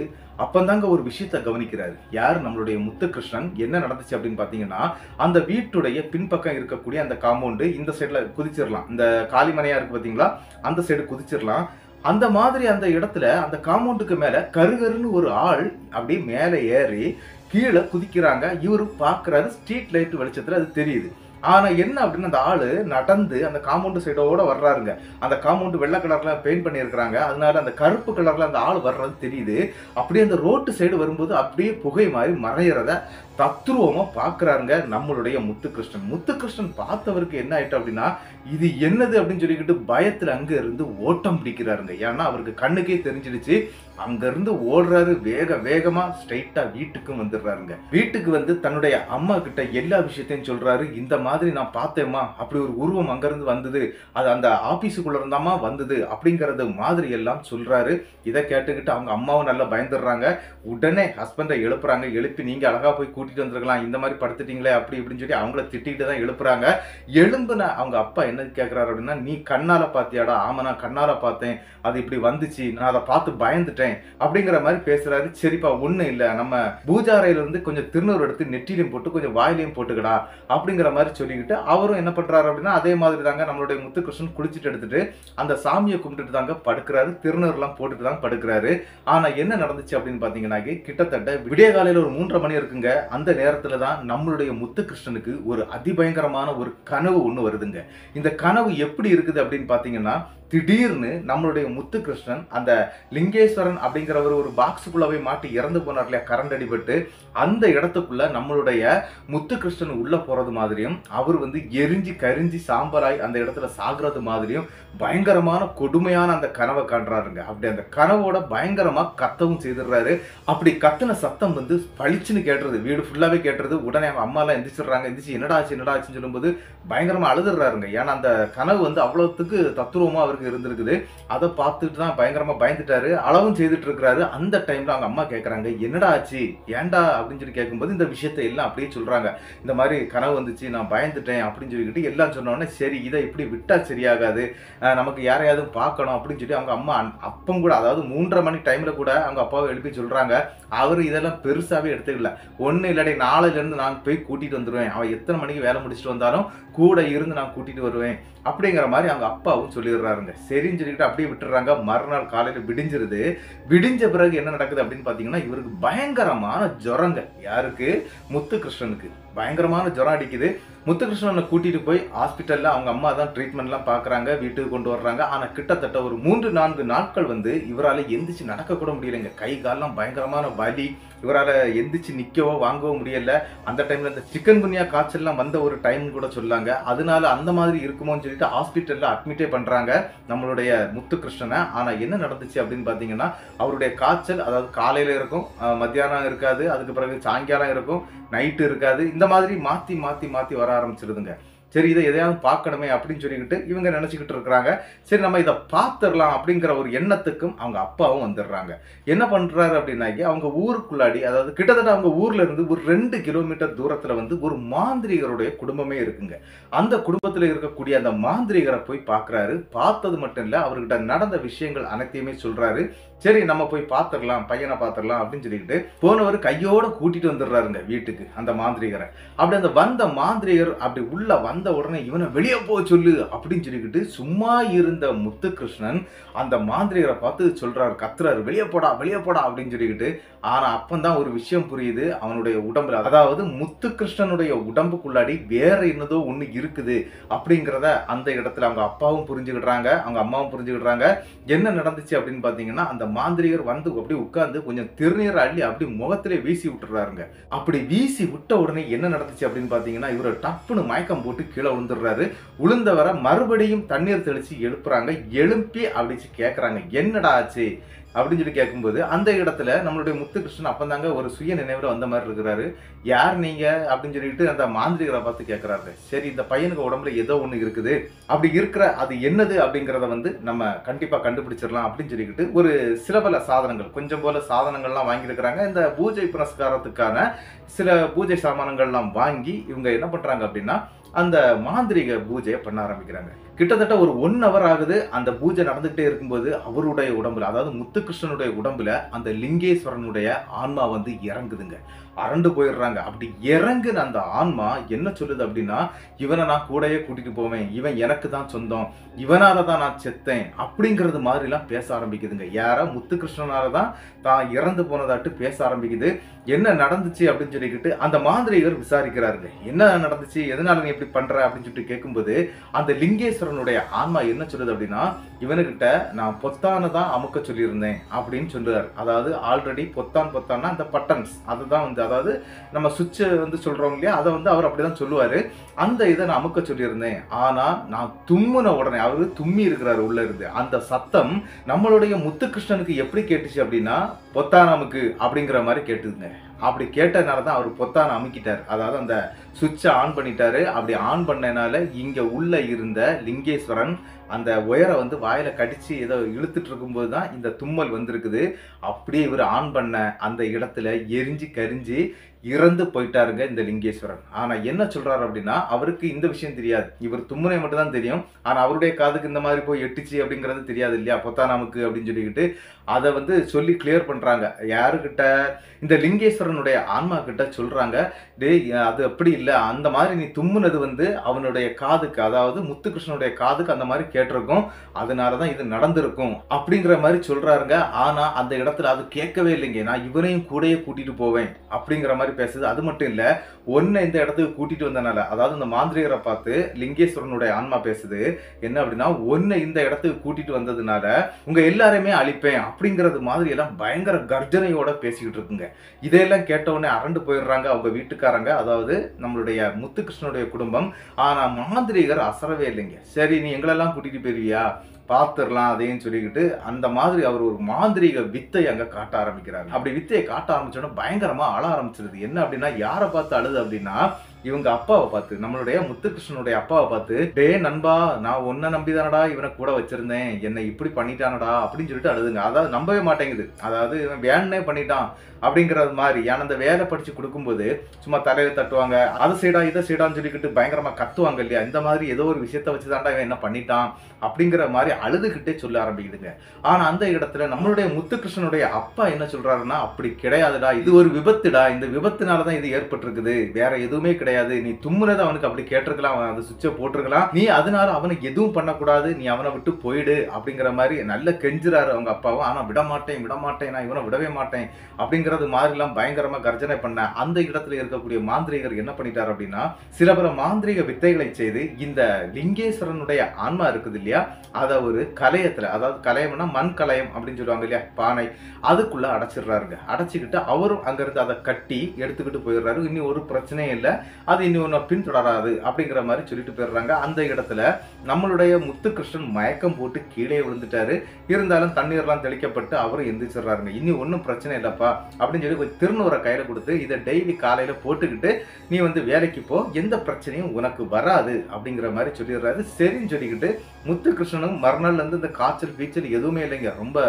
அப்பந்தாங்க ஒரு விஷயத்த கவனிக்கிறாரு. யார்? நம்மளுடைய முத்துகிருஷ்ணன். என்ன நடந்துச்சு அப்படின்னு பாத்தீங்கன்னா, அந்த வீட்டுடைய பின்பக்கம் இருக்கக்கூடிய அந்த காம்பவுண்டு இந்த சைட்ல குதிச்சிடலாம். இந்த காலிமனையா இருக்கு பாத்தீங்களா, அந்த சைடு குதிச்சிடலாம். அந்த மாதிரி அந்த இடத்துல அந்த காம்பவுண்டுக்கு மேல கருகருன்னு ஒரு ஆள் அப்படியே மேலே ஏறி கீழே குதிக்கிறாங்க. இவரு பாக்குறாரு, ஸ்ட்ரீட் லைட் வெளிச்சத்துல அது தெரியுது. ஆனா என்ன அப்படின்னு, அந்த ஆளு நடந்து அந்த காம்பவுண்ட் சைடோட வர்றாருங்க. அந்த காம்பவுண்ட் வெள்ளை கலர்ல பெயிண்ட் பண்ணியிருக்கிறாங்க. அதனால அந்த கருப்பு கலர்ல அந்த ஆள் வர்றது தெரியுது. அப்படியே அந்த ரோட்டு சைடு வரும்போது அப்படியே புகை மாதிரி மறையிறத தத்ரூபமா பாக்குறாருங்க நம்மளுடைய முத்துகிருஷ்ணன். முத்துகிருஷ்ணன் பார்த்தவருக்கு என்ன ஆயிட்டு அப்படின்னா, இது என்னது அப்படின்னு சொல்லிக்கிட்டு பயத்துல அங்க இருந்து ஓட்டம் பிடிக்கிறாருங்க. ஏன்னா அவருக்கு கண்ணுக்கே தெரிஞ்சிடுச்சு. அங்க இருந்து ஓடுறாரு. வேகமா ஸ்ட்ரைட்டா வீட்டுக்கும் வந்துடுறாருங்க. வீட்டுக்கு வந்து தன்னுடைய அம்மா கிட்ட எல்லா விஷயத்தையும் சொல்றாரு. இந்த மாதிரி நான் பார்த்தேம்மா, அப்படி ஒரு உருவம் அங்க இருந்து வந்தது, அது அந்த ஆபீஸுக்குள்ள இருந்தாமா வந்தது அப்படிங்கறது மாதிரி எல்லாம் சொல்றாரு. இதை கேட்டுக்கிட்டு அவங்க அம்மாவும் நல்லா பயந்துடுறாங்க. உடனே ஹஸ்பண்டை எழுப்புறாங்க. எழுப்பி நீங்க அழகா போய் கூட்டிட்டு வந்திருக்கலாம், இந்த மாதிரி படுத்துட்டீங்களே அப்படி இப்படின்னு சொல்லி அவங்கள திட்டிட்டு தான் எழுப்புறாங்க. எழும்புன அவங்க அப்பா என்ன கேட்கிறாரு அப்படின்னா, நீ கண்ணால பாத்தியாடா? ஆமா நான் கண்ணால பார்த்தேன், அது இப்படி வந்துச்சு, நான் அதை பார்த்து பயந்துட்டேன் அப்படிங்கிற மாதிரி பேசுறாரு. சரிப்பா ஒண்ணு இல்ல, நம்ம பூஜாரையில இருந்து கொஞ்சம் திருநூறு எடுத்து நெற்றிலையும் போட்டு கொஞ்சம் வாயிலையும் போட்டுக்கடா அப்படிங்கிற மாதிரி சொல்லிக்கிட்டு அவரும் என்ன பண்றாரு அப்படின்னா, அதே மாதிரி தாங்க நம்மளுடைய முத்துகிருஷ்ணன் குளிச்சுட்டு எடுத்துட்டு அந்த சாமியை கும்பிட்டுட்டு தாங்க படுக்கிறாரு. திருநூறு எல்லாம் போட்டுட்டு தான் படுக்கிறாரு. ஆனா என்ன நடந்துச்சு அப்படின்னு பாத்தீங்கன்னா, கிட்டத்தட்ட விடிய காலையில ஒரு 3:30 மணி இருக்குங்க. அந்த நேரத்துல தான் நம்மளுடைய முத்துகிருஷ்ணனுக்கு ஒரு அதிபயங்கரமான ஒரு கனவு ஒண்ணு வருதுங்க. இந்த கனவு எப்படி இருக்குது அப்படின்னு பாத்தீங்கன்னா, திடீர்னு நம்மளுடைய முத்துகிருஷ்ணன் அந்த லிங்கேஸ்வரன் அப்படிங்கிறவர் ஒரு பாக்ஸுக்குள்ளவே மாட்டி இறந்து போனார் இல்லையா, கரண்ட் அடிபட்டு, அந்த இடத்துக்குள்ள நம்மளுடைய முத்துகிருஷ்ணன் உள்ள போறது மாதிரியும் அவர் வந்து எரிஞ்சு கரிஞ்சு சாம்பலாய் அந்த இடத்துல சாகுறது மாதிரியும் பயங்கரமான கொடுமையான அந்த கனவை காண்றாருங்க. அப்படி அந்த கனவோட பயங்கரமா கத்தவும் செய்திடுறாரு. அப்படி கத்தின சத்தம் வந்து பளிச்சுன்னு கேட்டுறது வீடு ஃபுல்லாவே கேட்டுறது. உடனே அவங்க அம்மா எல்லாம் எந்திரிச்சிடுறாங்க. எந்திரிச்சு என்னடா ஆச்சுன்னு சொல்லும்போது பயங்கரமா அழுதுறாருங்க. ஏன்னா அந்த கனவு வந்து அவ்வளவுத்துக்கு தத்துரூபமா அவருக்கு இருந்திருக்குது. அதை பார்த்துட்டு தான் பயங்கரமா பயந்துட்டாரு. அளவும் செய்துட்டு இருக்கிறாரு. அந்த டைம்ல அவங்க அம்மா கேட்கறாங்க, என்னடா ஆச்சு, ஏன்டா அப்படின்னு சொல்லி கேட்கும்போது இந்த விஷயத்தை எல்லாம் அப்படியே சொல்றாங்க. இந்த மாதிரி கனவு வந்துச்சு, நான் பயந்துட்டேன் அப்படின்னு சொல்லிக்கிட்டு எல்லாம் சொன்னோடனே, சரி இதை இப்படி விட்டா சரியாகாது, நமக்கு யாரையாவது பார்க்கணும் அப்படின்னு சொல்லி அவங்க அம்மா அப்பம் கூட, அதாவது 3:30 மணி டைம்ல கூட அவங்க அப்பாவை எழுப்பி சொல்றாங்க. அவரு இதெல்லாம் பெருசாவே எடுத்துக்கல. ஒண்ணு இல்லாட்டி நாளையில இருந்து நான் போய் கூட்டிட்டு வந்துருவேன், அவன் எத்தனை மணிக்கு வேலை முடிச்சுட்டு வந்தாலும் கூட இருந்து நான் கூட்டிட்டு வருவேன் அப்படிங்கிற மாதிரி அவங்க அப்பாவும் சொல்லிடுறாருங்க. சரின்னு சொல்லிட்டு அப்படியே விட்டுறாங்க. மறுநாள் காலையில விடிஞ்சிருது. விடிஞ்ச பிறகு என்ன நடக்குது அப்படின்னு பாத்தீங்கன்னா, இவருக்கு பயங்கரமான ஜுரங்க. யாருக்கு? முத்துகிருஷ்ணனுக்கு பயங்கரமான ஜுரம் அடிக்குது. முத்துகிருஷ்ணனை கூட்டிட்டு போய் ஹாஸ்பிட்டல்ல அவங்க அம்மா தான் ட்ரீட்மெண்ட்லாம் பாக்குறாங்க, வீட்டுக்கு கொண்டு வர்றாங்க. ஆனா கிட்டத்தட்ட ஒரு 3-4 நாட்கள் வந்து இவரால் எந்திரிச்சு நடக்க கூட முடியலைங்க. கை காலெல்லாம் பயங்கரமான வலி, இவரால் எந்திரிச்சு நிக்கவோ வாங்கவோ முடியல. அந்த டைம்ல இந்த சிக்கன் குனியா காய்ச்சல்லாம் வந்த ஒரு டைம் கூட சொல்லாங்க. அதனால அந்த மாதிரி இருக்குமோன்னு சொல்லிட்டு ஹாஸ்பிட்டல்ல அட்மிட்டே பண்றாங்க நம்மளுடைய முத்துகிருஷ்ணனை. ஆனா என்ன நடந்துச்சு அப்படின்னு பாத்தீங்கன்னா, அவருடைய காய்ச்சல் அதாவது காலையில இருக்கும், மத்தியானம் இருக்காது, அதுக்கு பிறகு சாயங்காலம் இருக்கும், நைட்டு இருக்காது, இந்த மாதிரி மாத்தி மாத்தி மாத்தி வர ஆரம்பிச்சிருதுங்க. சரி இதை எதையாவது பார்க்கணுமே அப்படின்னு சொல்லிக்கிட்டு இவங்க நினைச்சுக்கிட்டு இருக்கிறாங்க. சரி நம்ம இதை பார்த்துடலாம் அப்படிங்கிற ஒரு எண்ணத்துக்கும் அவங்க அப்பாவும் வந்துடுறாங்க. என்ன பண்றாரு அப்படின்னா, அவங்க ஊருக்குள்ளாடி, அதாவது கிட்டத்தட்ட அவங்க ஊர்ல இருந்து ஒரு 2 கிலோமீட்டர் தூரத்துல வந்து ஒரு மாந்திரிகருடைய குடும்பமே இருக்குங்க. அந்த குடும்பத்துல இருக்கக்கூடிய அந்த மாந்திரிகரை போய் பார்க்கறாரு. பார்த்தது மட்டும் இல்ல, அவர்கிட்ட நடந்த விஷயங்கள் அனைத்தையுமே சொல்றாரு. சரி நம்ம போய் பார்த்துடலாம், பையனை பார்த்துடலாம் அப்படின்னு சொல்லிக்கிட்டு போனவர் கையோட கூட்டிட்டு வந்துடுறாருங்க வீட்டுக்கு அந்த மாந்திரிகரை. அப்படி அந்த வந்த மாந்திரிகர் அப்படி உள்ள வந்த உடனே இவனை வெளியே போக சொல்லு அப்படின்னு சொல்லிக்கிட்டு சும்மா இருந்த முத்துகிருஷ்ணன் அந்த மாந்திரிகரை பார்த்து சொல்றாரு, கத்துறாரு, வெளியே போடா அப்படின்னு சொல்லிக்கிட்டு. ஆனா அப்பந்தான் ஒரு விஷயம் புரியுது அவனுடைய உடம்புல, அதாவது முத்துகிருஷ்ணனுடைய உடம்புக்குள்ளாடி வேற என்னதோ ஒண்ணு இருக்குது அப்படிங்கிறத அந்த இடத்துல அவங்க அப்பாவும் புரிஞ்சுக்கிடுறாங்க, அவங்க அம்மாவும் புரிஞ்சுக்கிடுறாங்க. என்ன நடந்துச்சு அப்படின்னு பாத்தீங்கன்னா, அந்த மாந்திரிகர் வந்து அப்படி உட்கார்ந்து கொஞ்சம் திருநீர் அள்ளி அப்படி முகத்திலே வீசி விட்டுறாருங்க. அப்படி வீசி விட்ட உடனே என்ன நடந்துச்சு அப்படின்னு பாத்தீங்கன்னா, இவரை டப்புன்னு மயக்கம் போட்டு கீழே விழுந்துடுறாரு. விழுந்தவரை மறுபடியும் தண்ணீர் தெளிச்சு எழுப்புறாங்க. எழுப்பி அப்படி கேட்கறாங்க, என்னடா ஆச்சு அப்படின்னு சொல்லி கேட்கும்போது அந்த இடத்துல நம்மளுடைய முத்துகிருஷ்ணன் அப்பந்தாங்க ஒரு சுய நினைவுல வந்த மாதிரி இருக்கிறாரு. யார் நீங்க அப்படின்னு சொல்லிட்டு அந்த மாந்திரிகரை பார்த்து கேட்கிறாரு. சரி இந்த பையனுக்கு உடம்புல ஏதோ ஒண்ணு இருக்குது, அப்படி இருக்கிற அது என்னது அப்படிங்கிறத வந்து நம்ம கண்டிப்பா கண்டுபிடிச்சிடலாம் அப்படின்னு சொல்லிக்கிட்டு ஒரு சில பல சாதனங்கள், கொஞ்சம் போல சாதனங்கள்லாம் வாங்கியிருக்கிறாங்க. இந்த பூஜை புனஸ்காரத்துக்கான சில பூஜை சாமானங்கள்லாம் வாங்கி இவங்க என்ன பண்றாங்க அப்படின்னா, அந்த மாந்திரிக பூஜையை பண்ண ஆரம்பிக்கிறாங்க. கிட்டத்தட்ட ஒரு 1 hour ஆகுது. அந்த பூஜை நடந்துகிட்டே இருக்கும்போது அவருடைய உடம்புல, அதாவது முத்துகிருஷ்ணனுடைய உடம்புல அந்த லிங்கேஸ்வரனுடைய ஆன்மா வந்து இறங்குதுங்க. அரண்டு போயிடுறாங்க. அப்படி இறங்குன அந்த ஆன்மா என்ன சொல்லுது அப்படின்னா, இவனை நான் கூடயே கூட்டிட்டு போவேன், இவன் எனக்கு தான் சொந்தம், இவனால தான் நான் செத்தேன் அப்படிங்கிறது மாதிரி எல்லாம் பேச ஆரம்பிக்குதுங்க. யாரா? முத்துகிருஷ்ணனால தான் தான் இறந்து போனதாட்டு பேச ஆரம்பிக்குது. என்ன நடந்துச்சு அப்படின்னு சொல்லிக்கிட்டு அந்த மாந்திரிகர் விசாரிக்கிறாருங்க. என்ன நடந்துச்சு, எதனால நீ இப்படி பண்ற அப்படின்னு சொல்லிட்டு கேட்கும்போது அந்த லிங்கேஸ்வரனுடைய ஆன்மா என்ன சொல்லுது அப்படின்னா, இவனுக்கிட்ட நான் பொத்தான தான் அமுக்க சொல்லியிருந்தேன் அப்படின்னு சொல்லுவார். அதாவது ஆல்ரெடி பொத்தான்னா அந்த பட்டன்ஸ், அதுதான் வந்து, அதாவது நம்ம சுவிட்ச் வந்து சொல்றோம் இல்லையா, அதை வந்து அவர் அப்படிதான் சொல்லுவாரு. அந்த இதை நான் அமுக்க சொல்லியிருந்தேன். ஆனா நான் தும்முன உடனே, அவரு தும்மி இருக்கிறாரு உள்ள இருந்து, அந்த சத்தம் நம்மளுடைய முத்துகிருஷ்ணனுக்கு எப்படி கேட்டுச்சு அப்படின்னா, பொத்தான அமுக்கு அப்படிங்கிற மாதிரி கேட்டுதுங்க. அப்படி கேட்டதுனால தான் அவர் பொத்தான அமுக்கிட்டார், அதாவது அந்த சுவிட்சை ஆன் பண்ணிட்டாரு. அப்படி ஆன் பண்ணனால இங்க உள்ள இருந்த லிங்கேஸ்வரன் அந்த ஒயரை வந்து வாயில கடிச்சு ஏதோ இழுத்துட்டு இருக்கும்போது தான் இந்த தும்மல் வந்திருக்குது. அப்படியே இவர் ஆன் பண்ண அந்த இடத்துல எரிஞ்சு கரிஞ்சு இறந்து போயிட்டாருங்க இந்த லிங்கேஸ்வரன். ஆனா என்ன சொல்றாரு அப்படின்னா, அவருக்கு இந்த விஷயம் தெரியாது, இவர் தும்முனை மட்டும் தான் தெரியும். ஆனா அவருடைய காதுக்கு இந்த மாதிரி போய் எட்டுச்சு அப்படிங்கிறது தெரியாது இல்லையா, பொத்தானாமுக்கு அப்படின்னு சொல்லிக்கிட்டு அதை வந்து சொல்லி கிளியர் பண்றாங்க. யாருக்கிட்ட? இந்த லிங்கேஸ்வரனுடைய ஆன்மா கிட்ட சொல்றாங்க, டேய் அது அப்படி இல்லை, அந்த மாதிரி நீ தும்முனது வந்து அவனுடைய காதுக்கு, அதாவது முத்துகிருஷ்ணனுடைய காதுக்கு அந்த மாதிரி கேட்டிருக்கும், அதனாலதான் இது நடந்திருக்கும் அப்படிங்கிற மாதிரி சொல்றாருங்க. ஆனா அந்த இடத்துல அது கேட்கவே இல்லைங்க. நான் இவனையும் கூடயே கூட்டிட்டு போவேன் அப்படிங்கிற மாதிரி பேசுது. அது மட்டும் இல்ல, ஒன்ன இந்த இடத்துக்கு கூட்டிட்டு வந்தனால, அதாவது இந்த மாந்திரிகரை பார்த்து லிங்கேஸ்வரனுடைய ஆன்மா பேசுது என்ன அப்படின்னா, ஒன்ன இந்த இடத்துக்கு கூட்டிட்டு வந்ததுனால உங்க எல்லாருமே அழிப்பேன் அப்படிங்கிறது மாதிரி எல்லாம் பயங்கர கர்ஜனையோட பேசிக்கிட்டு இருக்குங்க. இதையெல்லாம் கேட்ட உடனே அரண்டு போயிடுறாங்க அவங்க வீட்டுக்காரங்க, அதாவது நம்மளுடைய முத்துகிருஷ்ணனுடைய குடும்பம். ஆனா மாந்திரிகர் அசரவே இல்லைங்க. சரி நீ எங்களெல்லாம் கூட்டிட்டு போயிருவியா, பாத்துரலாம் அதையும் சொல்லிக்கிட்டு அந்த மாதிரி அவர் ஒரு மாந்திரீக வித்தை அங்க காட்ட ஆரம்பிக்கிறாரு. அப்படி வித்தையை காட்ட ஆரம்பிச்சோன்னா பயங்கரமா அழ ஆரம்பிச்சிருது. என்ன அப்படின்னா யாரை பார்த்து அழுது அப்படின்னா இவங்க அப்பாவை பார்த்து, நம்மளுடைய முத்துகிருஷ்ணனுடைய அப்பாவை பார்த்து, டே நண்பா நான் உன்னை நம்பிதானடா இவனை கூட வச்சிருந்தேன், என்னை இப்படி பண்ணிட்டானடா அப்படின்னு சொல்லிட்டு அழுதுங்க. அதாவது நம்பவே மாட்டேங்குது, அதாவது இவன் வேணே பண்ணிட்டான் அப்படிங்கிறது மாதிரி. ஏன்னா அந்த வேலை படிச்சு கொடுக்கும்போது சும்மா தலையில தட்டுவாங்க, அதை செய்டா இதை செய்டான்னு சொல்லிக்கிட்டு பயங்கரமா கத்துவாங்க இல்லையா, இந்த மாதிரி ஏதோ ஒரு விஷயத்த வச்சுதான்டா இவன் என்ன பண்ணிட்டான் அப்படிங்கிற மாதிரி அழுதுகிட்டே சொல்ல ஆரம்பிக்குதுங்க. ஆனா அந்த இடத்துல நம்மளுடைய முத்துகிருஷ்ணனுடைய அப்பா என்ன சொல்றாருன்னா, அப்படி கிடையாதுடா, இது ஒரு விபத்துடா, இந்த விபத்துனாலதான் இது ஏற்பட்டிருக்குது, வேற எதுவுமே கிடையாது, நீ தும்முனது அவனுக்கு அப்படி கேட்டிருக்கலாம், அவன் அந்த சுவிட்சை போட்டிருக்கலாம், நீ அதனால அவனுக்கு எதுவும் பண்ணக்கூடாது, நீ அவனை விட்டு போயிடு அப்படிங்கிற மாதிரி நல்ல கெஞ்சுறாரு அவங்க அப்பாவும். ஆனா விட மாட்டேன் நான் இவனை விடவே மாட்டேன் அப்படிங்கிறது மாதிரி எல்லாம் பயங்கரமா கர்ஜனை பண்ண அந்த இடத்துல இருக்கக்கூடிய மாந்திரிகர் என்ன பண்ணிட்டார் அப்படின்னா, சில பல மாந்திரிக வித்தைகளை செய்து இந்த லிங்கேஸ்வரனுடைய ஆன்மா இருக்குது இல்லையா, அதை ஒரு கலையத்துல, அதாவது கலையம்னா மண் கலையம் அப்படின்னு சொல்லுவாங்க இல்லையா, பானை, அதுக்குள்ள அடைச்சிடுறாருங்க. அடைச்சிக்கிட்டு அவரும் அங்கிருந்து அதை கட்டி எடுத்துக்கிட்டு போயிடுறாரு. இனி ஒரு பிரச்சனையும் இல்லை, அது இனி ஒன்று பின்தொடராது அப்படிங்கிற மாதிரி சொல்லிட்டு போயிடுறாங்க. அந்த இடத்துல நம்மளுடைய முத்துகிருஷ்ணன் மயக்கம் போட்டு கீழே விழுந்துட்டாரு. இருந்தாலும் தண்ணீர்லாம் தெளிக்கப்பட்டு அவரும் எந்திரிச்சிடுறாருங்க. இனி ஒன்றும் பிரச்சனை இல்லப்பா அப்படின்னு சொல்லி கொஞ்சம் திருநூறை கையில கொடுத்து, இதை டெய்லி காலையில போட்டுக்கிட்டு நீ வேலைக்கு போ, எந்த பிரச்சனையும் உனக்கு வராது அப்படிங்கிற மாதிரி சொல்லிடுறாரு. சரின்னு சொல்லிக்கிட்டு முத்துகிருஷ்ணனும் மறுநாள்ல இருந்து இந்த காய்ச்சல் பீச்சல் எதுவுமே இல்லைங்க, ரொம்ப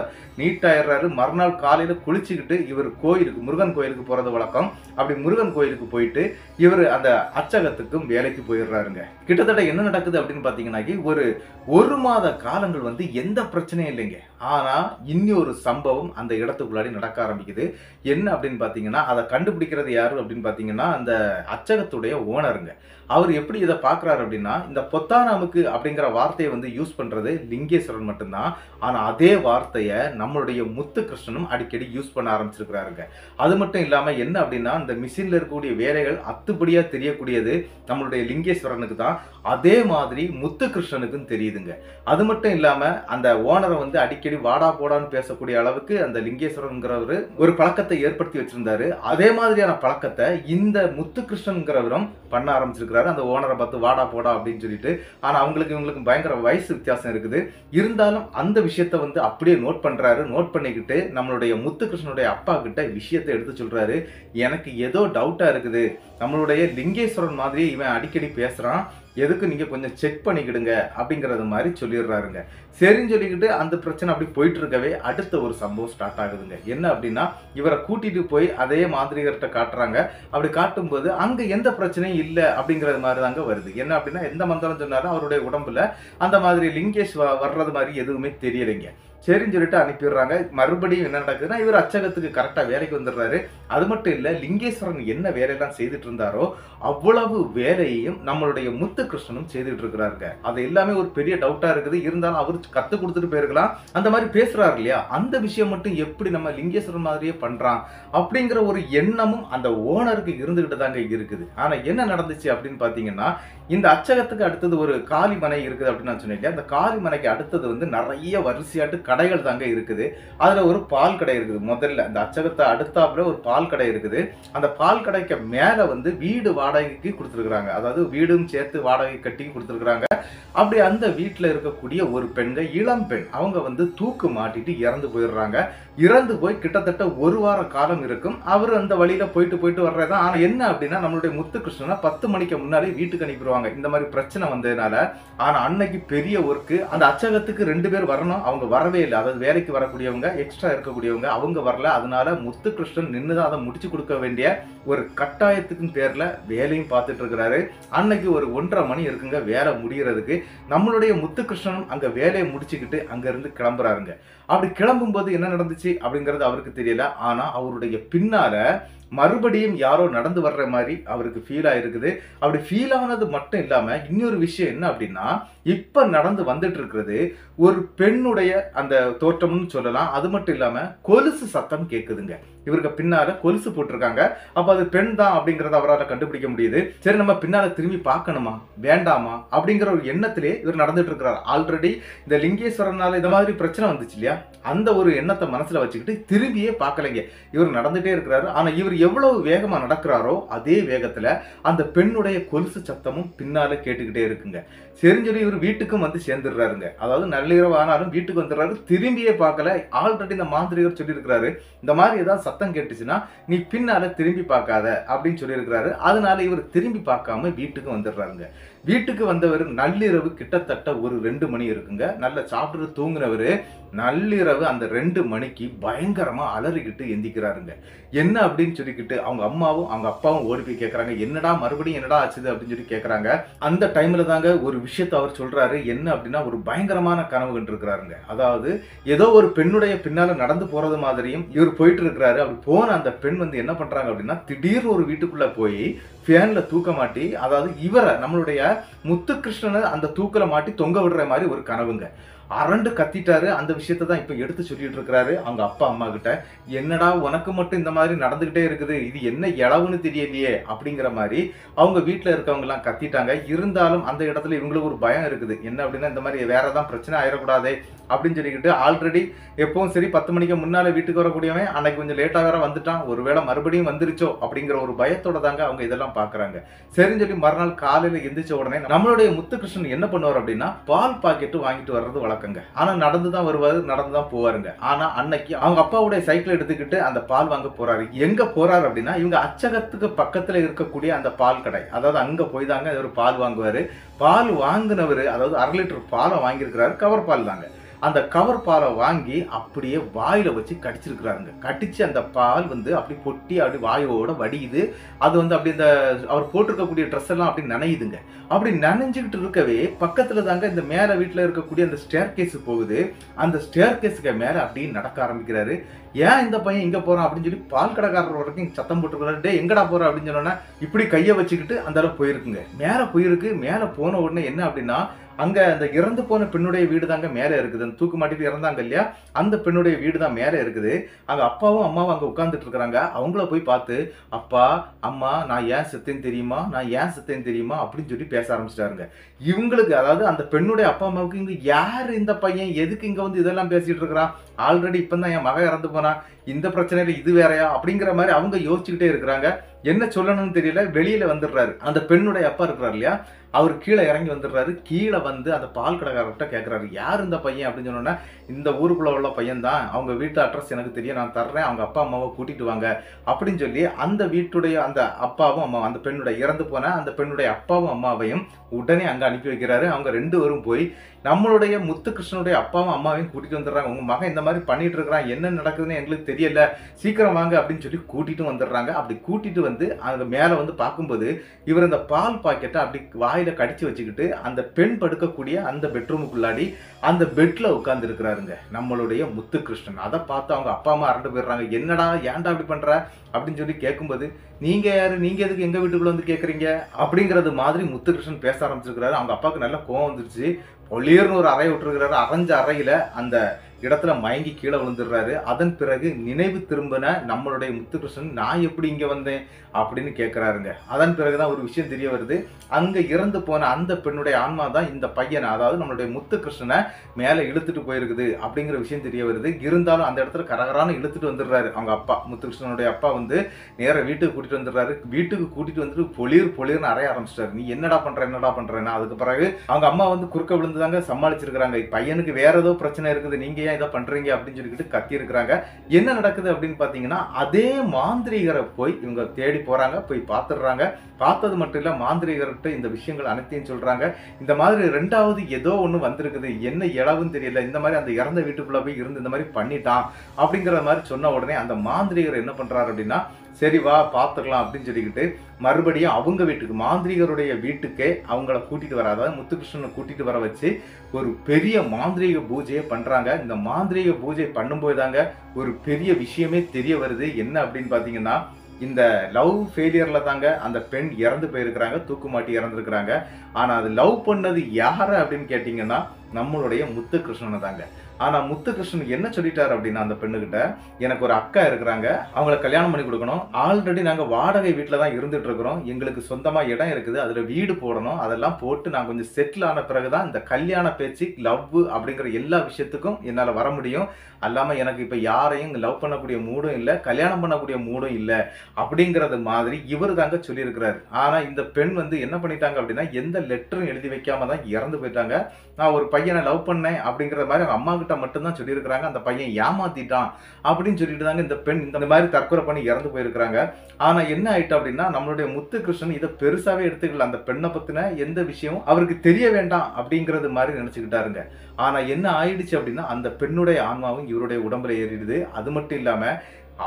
நீட்டாயிடுறாரு. மறுநாள் காலையில குளிச்சுக்கிட்டு இவர் கோயிலுக்கு, முருகன் கோயிலுக்கு போறது வழக்கம். அப்படி முருகன் கோயிலுக்கு போயிட்டு இவர் அந்த அச்சகத்துக்கும் வேலைக்கு போயிடுறாருங்க. கிட்டத்தட்ட என்ன நடக்குது அப்படின்னு பாத்தீங்கன்னா, ஒரு மாத காலங்கள் எந்த பிரச்சனையும் இல்லைங்க. ஆனா இன்னொரு சம்பவம் அந்த இடத்துக்குள்ளாடி நடக்க ஆரம்பிக்குது. என்ன அப்படின்னு பாத்தீங்கன்னா, அதை கண்டுபிடிக்கிறது யாரு அப்படின்னு பாத்தீங்கன்னா, அந்த அச்சகத்துடைய ஓனருங்க. அவர் எப்படி இதை பாக்குறாரு அப்படின்னா, இந்த பொத்தானாமுக்கு அப்படிங்கிற வார்த்தையை யூஸ் பண்றது லிங்கேஸ்வரன் மட்டும்தான். ஆனா அதே வார்த்தையை நம்மளுடைய முத்துகிருஷ்ணனும் அடிக்கடி யூஸ் பண்ண ஆரம்பிச்சிருக்கிறாருங்க. அது மட்டும் இல்லாம என்ன அப்படின்னா, இந்த மிஷின்ல இருக்கக்கூடிய வேலைகள் அத்துப்படியா தெரியக்கூடியது நம்மளுடைய லிங்கேஸ்வரனுக்கு தான், அதே மாதிரி முத்துகிருஷ்ணனுக்கும் தெரியுதுங்க. அது மட்டும் இல்லாம அந்த ஓனரை அடிக்கடி வாடா போடான்னு பேசக்கூடிய அளவுக்கு அந்த லிங்கேஸ்வரன்ங்கிறவரு ஒரு பழக்கத்தை ஏற்படுத்தி வச்சிருந்தாரு. அதே மாதிரியான பழக்கத்தை இந்த முத்துகிருஷ்ணன்கிறவரும் பண்ண ஆரம்பிச்சிருக்கிறாரு. அந்த ஓனரை பார்த்து வாடா போடா அப்படின்னு சொல்லிட்டு. ஆனா இவங்களுக்கு பயங்கர வயசு வித்தியாசம் இருக்குது. இருந்தாலும் அந்த விஷயத்தை அப்படியே நோட் பண்றாரு. நோட் பண்ணிக்கிட்டு நம்மளுடைய முத்துகிருஷ்ணனுடைய அப்பா கிட்ட விஷயத்தை எடுத்து சொல்றாரு. எனக்கு ஏதோ டவுட்டா இருக்குது, நம்மளுடைய லிங்கேஸ்வரன் மாதிரி இவன் அடிக்கடி பேசுறான், எதுக்கு நீங்க கொஞ்சம் செக் பண்ணிக்கிடுங்க அப்படிங்கறது மாதிரி சொல்லிடுறாருங்க. சரின்னு சொல்லிக்கிட்டு அந்த பிரச்சனை அப்படி போயிட்டு இருக்கவே அடுத்த ஒரு சம்பவம் ஸ்டார்ட் ஆகுதுங்க. என்ன அப்படின்னா, இவரை கூட்டிட்டு போய் அதே மாந்திரிகர்கிட்ட காட்டுறாங்க. அப்படி காட்டும்போது அங்க எந்த பிரச்சனையும் இல்லை அப்படிங்கிறது மாதிரி தாங்க வருது. என்ன அப்படின்னா, எந்த மந்திரம் சொன்னாலும் அவருடைய உடம்புல அந்த மாதிரி லிங்கேஷ் வர்றது மாதிரி எதுவுமே தெரியலைங்க. சரின்னு சொல்லிட்டு அனுப்பிடுறாங்க. மறுபடியும் என்ன நடக்குதுன்னா, இவர் அச்சகத்துக்கு கரெக்டா வேலைக்கு வந்துடுறாரு. அது மட்டும் இல்ல, லிங்கேஸ்வரன் என்ன வேலையெல்லாம் செய்துட்டு இருந்தாரோ அவ்வளவு வேலையையும் நம்மளுடைய முத்துகிருஷ்ணனும் செய்துட்டு இருக்கிறாருங்க. அது எல்லாமே ஒரு பெரிய டவுட்டா இருக்குது. இருந்தாலும் அவரு கத்து கொடுத்துட்டு போயிருக்கலாம். அந்த மாதிரி பேசுறாரு இல்லையா, அந்த விஷயம் மட்டும் எப்படி நம்ம லிங்கேஸ்வரன் மாதிரியே பண்றான் அப்படிங்கிற ஒரு எண்ணமும் அந்த ஓனருக்கு இருந்துகிட்டு தாங்க இருக்குது. ஆனா என்ன நடந்துச்சு அப்படின்னு பாத்தீங்கன்னா, இந்த அச்சகத்துக்கு அடுத்தது ஒரு காலி மனை இருக்குது அப்படின்னு நான் சொன்னேன். அந்த காலி மனைக்கு அடுத்தது நிறைய வரிசையாட்டு கடைகள் தாங்க இருக்குது. அதுல ஒரு பால் கடை இருக்குது. முதல்ல அந்த அச்சகத்தை அடுத்தாப்புல ஒரு பால் கடை இருக்குது. அந்த பால் கடைக்கு மேல வீடு வாடகைக்கு கொடுத்துருக்காங்க. அதாவது வீடும் சேர்த்து வாடகை கட்டி கொடுத்துருக்காங்க. அப்படி அந்த வீட்டுல இருக்கக்கூடிய ஒரு பெண்கள், இளம் பெண், அவங்க தூக்கு மாட்டிட்டு இறந்து போயிடுறாங்க. இறந்து போய் கிட்டத்தட்ட ஒரு வார காலம் இருக்கும். அவர் அந்த வழியில போயிட்டு வர்றதுதான். ஆனா என்ன அப்படின்னா, நம்மளுடைய முத்துகிருஷ்ணனை 10 மணிக்கு முன்னாடி வீட்டுக்கு அனுப்பிடுவாங்க, இந்த மாதிரி பிரச்சனை வந்ததுனால. ஆனா அன்னைக்கு பெரிய ஒர்க்கு, அந்த அச்சகத்துக்கு 2 பேர் வரணும், அவங்க வரவே இல்லை. அதாவது வேலைக்கு வரக்கூடியவங்க, எக்ஸ்ட்ரா இருக்கக்கூடியவங்க, அவங்க வரல. அதனால முத்துகிருஷ்ணன் நின்றுதான் அதை முடிச்சு கொடுக்க வேண்டிய ஒரு கட்டாயத்துக்கும் பேர்ல வேலையும் பார்த்துட்டு இருக்கிறாரு. அன்னைக்கு ஒரு 1:30 மணி இருக்குங்க வேலை முடிகிறதுக்கு. நம்மளுடைய முத்துகிருஷ்ணனும் அங்க வேலையை முடிச்சுக்கிட்டு அங்க இருந்து கிளம்புறாருங்க. அப்படி கிளம்பும் போது என்ன நடந்துச்சு அப்படிங்கிறது அவருக்கு தெரியல. ஆனா அவருடைய பின்னால மறுபடியும் யாரோ நடந்து வர்ற மாதிரி அவருக்கு ஃபீல் ஆயிருக்குது. அப்படி ஃபீல் ஆனது மட்டும் இல்லாம இன்னொரு விஷயம் என்ன அப்படின்னா, இப்ப நடந்து வந்துட்டு இருக்கிறது ஒரு பெண்ணுடைய அந்த தோற்றம்னு சொல்லலாம். அது மட்டும் இல்லாம கொலுசு சத்தம் கேக்குதுங்க. இவருக்கு பின்னால கொலுசு போட்டிருக்காங்க. அப்ப அது பெண் தான் அப்படிங்கறத அவரால் கண்டுபிடிக்க முடியுது. சரி, நம்ம பின்னால திரும்பி பார்க்கணுமா வேண்டாமா அப்படிங்கிற ஒரு எண்ணத்திலே இவர் நடந்துட்டு இருக்கிறார். ஆல்ரெடி இந்த லிங்கேஸ்வரனால இந்த மாதிரி பிரச்சனை வந்துச்சு இல்லையா, அந்த ஒரு எண்ணத்தை மனசுல வச்சுக்கிட்டு திரும்பியே பார்க்கலைங்க. இவர் நடந்துட்டே இருக்கிறாரு. ஆனா இவர் எவ்வளவு வேகமா நடக்கிறாரோ அதே வேகத்துல அந்த பெண்ணுடைய கொலுசு சத்தமும் பின்னால கேட்டுக்கிட்டே இருக்குங்க. சரின்னு சொல்லி இவர் வீட்டுக்கும் வந்து சேர்ந்துடுறாருங்க. அதாவது நள்ளிரவு ஆனாலும் வீட்டுக்கு வந்துடுறாரு. திரும்பியே பார்க்கல. ஆல்ரெடி இந்த மாந்திரிகர் சொல்லியிருக்கிறாரு, இந்த மாதிரி ஏதாவது சத்தம் கேட்டுச்சுன்னா நீ பின்னால திரும்பி பார்க்காத அப்படின்னு சொல்லியிருக்கிறாரு. அதனால இவர் திரும்பி பார்க்காம வீட்டுக்கு வந்துடுறாருங்க. வீட்டுக்கு வந்தவர் நள்ளிரவு கிட்டத்தட்ட ஒரு 2 மணி இருக்குங்க. நல்ல சாப்பிட்டு தூங்குனவர் நள்ளிரவு அந்த 2 மணிக்கு பயங்கரமா அலறிக்கிட்டு எந்திக்கிறாருங்க. என்ன அப்படின்னு சொல்லிக்கிட்டு அவங்க அம்மாவும் அவங்க அப்பாவும் ஓடி போய் கேட்கறாங்க, என்னடா மறுபடியும் என்னடா ஆச்சுது அப்படின்னு சொல்லி கேட்கறாங்க. அந்த டைம்ல தாங்க ஒரு விஷயத்தை அவர் சொல்றாரு. என்ன அப்படின்னா, ஒரு பயங்கரமான கனவு கண்டிருக்கிறாருங்க. அதாவது ஏதோ ஒரு பெண்ணுடைய பின்னால நடந்து போறது மாதிரியும் இவர் போயிட்டு இருக்கிறாரு. அப்படி போன அந்த பெண் வந்து என்ன பண்றாங்க அப்படின்னா, திடீர்னு ஒரு வீட்டுக்குள்ள போய் ஃபேன்ல தூக்க மாட்டி, அதாவது இவரை நம்மளுடைய முத்துகிருஷ்ணனை அந்த தூக்கல மாட்டி தொங்க விடுற மாதிரி ஒரு கனவுங்க. அரண்டு கத்திட்டாரு. அந்த விஷயத்தை தான் இப்ப எடுத்து சொல்லிட்டு இருக்கிறாரு அவங்க அப்பா அம்மா கிட்ட. என்னடா உனக்கு மட்டும் இந்த மாதிரி நடந்துகிட்டே இருக்குது, இது என்ன இளவுன்னு தெரியலையே அப்படிங்கிற மாதிரி அவங்க வீட்டுல இருக்கவங்க எல்லாம் கத்திட்டாங்க. இருந்தாலும் அந்த இடத்துல இவங்களுக்கு ஒரு பயம் இருக்குது. என்ன அப்படின்னா, இந்த மாதிரி வேற ஏதாவது பிரச்சனை ஆயிடக்கூடாதே அப்படின்னு சொல்லிக்கிட்டு ஆல்ரெடி எப்பவும் சரி 10 மணிக்கு முன்னால வீட்டுக்கு வரக்கூடியவன் அன்னைக்கு கொஞ்சம் லேட்டா வேற வந்துட்டான், ஒருவேளை மறுபடியும் வந்துருச்சோ அப்படிங்கிற ஒரு பயத்தோட தாங்க அவங்க இதெல்லாம் பாக்குறாங்க. சரின்னு சொல்லி மறுநாள் காலையில எந்திரிச்ச உடனே நம்மளுடைய முத்துகிருஷ்ணன் என்ன பண்ணுவார் அப்படின்னா, பால் பாக்கெட்டு வாங்கிட்டு வர்றது வழக்கங்க. ஆனா நடந்துதான் வருவாரு, நடந்துதான் போவாருங்க. ஆனா அன்னைக்கு அவங்க அப்பாவுடைய சைக்கிள் எடுத்துக்கிட்டு அந்த பால் வாங்க போறாரு. எங்க போறாரு அப்படின்னா, இவங்க அச்சகத்துக்கு பக்கத்துல இருக்கக்கூடிய அந்த பால் கடை, அதாவது அங்க போய் தாங்க ஒரு பால் வாங்குவாரு. பால் வாங்கினவர், அதாவது 1/2 லிட்டர் பாலை வாங்கியிருக்கிறாரு. கவர் பால் தாங்க. அந்த கவர் பாலை வாங்கி அப்படியே வாயில வச்சு கடிச்சிருக்கிறாருங்க. கடிச்சு அந்த பால் வந்து அப்படி பொட்டி அப்படி வாயோட வடியுது. அது வந்து அப்படி இந்த அவர் போட்டிருக்கக்கூடிய ட்ரெஸ் எல்லாம் அப்படி நனையுதுங்க. அப்படி நனைஞ்சுக்கிட்டு இருக்கவே பக்கத்துல தாங்க இந்த மேல வீட்டுல இருக்கக்கூடிய அந்த ஸ்டேர் கேஸ் போகுது. அந்த ஸ்டேர் கேஸுக்கு மேல அப்படியே நடக்க ஆரம்பிக்கிறாரு. ஏன் இந்த பையன் இங்க போறான் அப்படின்னு சொல்லி பால் கடைக்காரர் வரைக்கும் சத்தம் போட்டுருக்காரு. டே எங்கடா போற அப்படின்னு சொன்னோன்னா இப்படி கையை வச்சுக்கிட்டு அந்த அளவு போயிருக்குங்க. மேல போயிருக்கு. மேல போன உடனே என்ன அப்படின்னா, அங்க அந்த இறந்து போன பெண்ணுடைய வீடு தாங்க மேல இருக்குது. அந்த தூக்கு மாட்டிட்டு இறந்தாங்க இல்லையா, அந்த பெண்ணுடைய வீடு தான் மேல இருக்குது. அங்க அப்பாவும் அம்மாவும் அங்க உட்கார்ந்துட்டு இருக்கிறாங்க. அவங்கள போய் பார்த்து, அப்பா அம்மா நான் ஏன் செத்தேன்னு தெரியுமா, நான் ஏன் செத்தேன்னு தெரியுமா அப்படின்னு சொல்லி பேச ஆரம்பிச்சிட்டாருங்க. இவங்களுக்கு, அதாவது அந்த பெண்ணுடைய அப்பா அம்மாவுக்கு, இங்க யாரு இந்த பையன், எதுக்கு இங்க வந்து இதெல்லாம் பேசிட்டு இருக்கிறான், ஆல்ரெடி இப்பதான் என் மகன் இறந்து போனா, இந்த பிரச்சனையில இது வேறையா அப்படிங்கிற மாதிரி அவங்க யோசிச்சுக்கிட்டே இருக்கிறாங்க. என்ன சொல்லணும்னு தெரியல. வெளியில வந்துடுறாரு. அந்த பெண்ணுடைய அப்பா இருக்கிறாரு இல்லையா, அவர் கீழே இறங்கி வந்துடுறாரு. கீழே வந்து அந்த பால் கடைக்காரர்கிட்ட கேட்கறாரு, யார் இந்த பையன் அப்படின்னு சொன்னோன்னா, இந்த ஊருக்குள்ள உள்ள பையன் தான், அவங்க வீட்டு அட்ரஸ் எனக்கு தெரியும், நான் தர்றேன், அவங்க அப்பா அம்மாவை கூட்டிட்டு வாங்க அப்படின்னு சொல்லி அந்த வீட்டுடைய அந்த அப்பாவும் அம்மாவும், அந்த பெண்ணுடைய இறந்து போன அந்த பெண்ணுடைய அப்பாவும் அம்மாவையும் உடனே அங்க அனுப்பி வைக்கிறாரு. அவங்க 2 பேரும் போய் நம்மளுடைய முத்துகிருஷ்ணனுடைய அப்பாவும் அம்மாவையும் கூட்டிட்டு வந்துடுறாங்க. உங்க மகன் இந்த மாதிரி பண்ணிட்டு இருக்கிறான், என்ன நடக்குதுன்னு எங்களுக்கு தெரியல, சீக்கிரம் வாங்க அப்படின்னு சொல்லி கூட்டிட்டு வந்துடுறாங்க. அப்படி கூட்டிட்டு வந்து அங்க மேல வந்து பார்க்கும்போது இவர் அந்த பால் பாக்கெட்டை அப்படி வாயில கடிச்சு வச்சுக்கிட்டு அந்த பெண் படுக்கக்கூடிய அந்த பெட்ரூமுக்குள்ளாடி அந்த பெட்ல உட்கார்ந்து இருக்கிறாருங்க நம்மளுடைய முத்துகிருஷ்ணன். அதை பார்த்து அவங்க அப்பா அம்மா அரண்டு போயிடுறாங்க. என்னடா ஏன்டா அப்படி பண்ற அப்படின்னு சொல்லி கேட்கும்போது, நீங்க யாரு, நீங்க எதுக்கு எங்க வீட்டுக்குள்ள வந்து கேக்குறீங்க அப்படிங்கறது மாதிரி முத்துகிருஷ்ணன் பேச ஆரம்பிச்சிருக்கிறாரு. அவங்க அப்பாவுக்கு நல்ல கோவம் வந்துருச்சு. பொலியர்னு ஒரு அறை விட்டுருக்கிறாரு. அரைஞ்ச அறையில அந்த இடத்துல மயங்கி கீழே விழுந்துடுறாரு. அதன் பிறகு நினைவு திரும்பின நம்மளுடைய முத்துகிருஷ்ணன், நான் எப்படி இங்க வந்தேன் அப்படின்னு கேட்கிறாருங்க. அதன் பிறகுதான் ஒரு விஷயம் தெரிய வருது. அங்க இறந்து போன அந்த பெண்ணுடைய ஆன்மா தான் இந்த பையனை, அதாவது நம்மளுடைய முத்துகிருஷ்ணனை மேல இழுத்துட்டு போயிருக்குது அப்படிங்கிற விஷயம் தெரிய வருது. இருந்தாலும் அந்த இடத்துல கரகரான்னு இழுத்துட்டு வந்துடுறாரு அவங்க அப்பா. முத்துகிருஷ்ணனுடைய அப்பா வந்து நேர வீட்டுக்கு கூட்டிட்டு வந்துடுறாரு. வீட்டுக்கு கூட்டிட்டு வந்துட்டு பொலிர்னு அறைய ஆரம்பிச்சிட்டாரு. நீ என்னடா பண்றேன்னா, அதுக்கு பிறகு அவங்க அம்மா வந்து குறுக்க விழுந்துதாங்க சமாளிச்சிருக்கிறாங்க. பையனுக்கு வேற ஏதோ பிரச்சனை இருக்குது, நீங்க ஏன் இதை பண்றீங்க அப்படின்னு சொல்லிட்டு கத்தி இருக்கிறாங்க. என்ன நடக்குது அப்படின்னு பாத்தீங்கன்னா, அதே மாந்திரிகரை போய் இவங்க தேடி போறாங்க. போய் பார்த்துடுறாங்க. பார்த்தது மட்டும் இல்ல, மாந்திரிகர்கிட்ட இந்த விஷயங்கள் அனைத்தையும் சொல்றாங்க. இந்த மாதிரி 2வது ஏதோ ஒண்ணு வந்திருக்குது, என்ன இளவுன்னு தெரியல, இந்த மாதிரி அந்த இறந்த வீட்டுக்குள்ள போய் இருந்து இந்த மாதிரி பண்ணிட்டான் அப்படிங்கிற மாதிரி சொன்ன உடனே அந்த மாந்திரிகர் என்ன பண்றாரு அப்படின்னா, சரி வா பார்த்துக்கலாம் அப்படின்னு சொல்லிக்கிட்டு மறுபடியும் அவங்க வீட்டுக்கு, மாந்திரிகருடைய வீட்டுக்கே அவங்கள கூட்டிட்டு வர, அதாவது முத்துகிருஷ்ணனை கூட்டிட்டு வர வச்சு ஒரு பெரிய மாந்திரீக பூஜையை பண்றாங்க. இந்த மாந்திரீக பூஜை பண்ணும்போது தாங்க ஒரு பெரிய விஷயமே தெரிய வருது. என்ன அப்படின்னு பாத்தீங்கன்னா, இந்த லவ் ஃபெயிலியர்ல தாங்க அந்த பெண் இறந்து போயிருக்கிறாங்க, தூக்கு மாட்டி இறந்துருக்கிறாங்க. ஆனா அது லவ் பண்ணது யாரு அப்படின்னு கேட்டீங்கன்னா, நம்மளுடைய முத்துகிருஷ்ணனை தாங்க. ஆனா முத்துகிருஷ்ணன் என்ன சொல்லிட்டாரு அப்படின்னா, அந்த பெண்ணுகிட்ட, எனக்கு ஒரு அக்கா இருக்கிறாங்க, அவங்கள கல்யாணம் பண்ணி கொடுக்கணும், ஆல்ரெடி நாங்க வாடகை வீட்டில் தான் இருந்துட்டு இருக்கிறோம், எங்களுக்கு சொந்தமா இடம் இருக்குது, அதுல வீடு போடணும், அதெல்லாம் போட்டு நான் கொஞ்சம் செட்டில் ஆன பிறகுதான் இந்த கல்யாண பேச்சு, லவ் அப்படிங்கிற எல்லா விஷயத்துக்கும் என்னால வர முடியும். அல்லாம எனக்கு இப்ப யாரையும் லவ் பண்ணக்கூடிய மூடும் இல்ல, கல்யாணம் பண்ணக்கூடிய மூடும் இல்ல அப்படிங்கறது மாதிரி இவரு தாங்க சொல்லியிருக்கிறாரு. ஆனா இந்த பெண் வந்து என்ன பண்ணிட்டாங்க அப்படின்னா, எந்த லெட்டரும் எழுதி வைக்காம தான் இறந்து போயிட்டாங்க. நான் ஒரு பையனை லவ் பண்ணேன் அப்படிங்கிற மாதிரி அவங்க அம்மா கிட்ட மட்டும்தான் சொல்லியிருக்கிறாங்க. அந்த பையன் ஏமாத்திட்டான் அப்படின்னு சொல்லிட்டு தாங்க இந்த பெண் இந்த மாதிரி தற்கொலை பண்ணி இறந்து போயிருக்கிறாங்க. ஆனா என்ன ஆயிட்டு அப்படின்னா, நம்மளுடைய முத்துகிருஷ்ணன் இதை பெருசாவே எடுத்துக்கல. அந்த பெண்ணை பத்தின எந்த விஷயமும் அவருக்கு தெரிய வேண்டாம் அப்படிங்கறது மாதிரி நினைச்சுக்கிட்டாருங்க. ஆனா என்ன ஆயிடுச்சு அப்படின்னா, அந்த பெண்ணுடைய ஆன்மாவும் இவருடைய உடம்புல ஏறிடுது. அது மட்டும் இல்லாம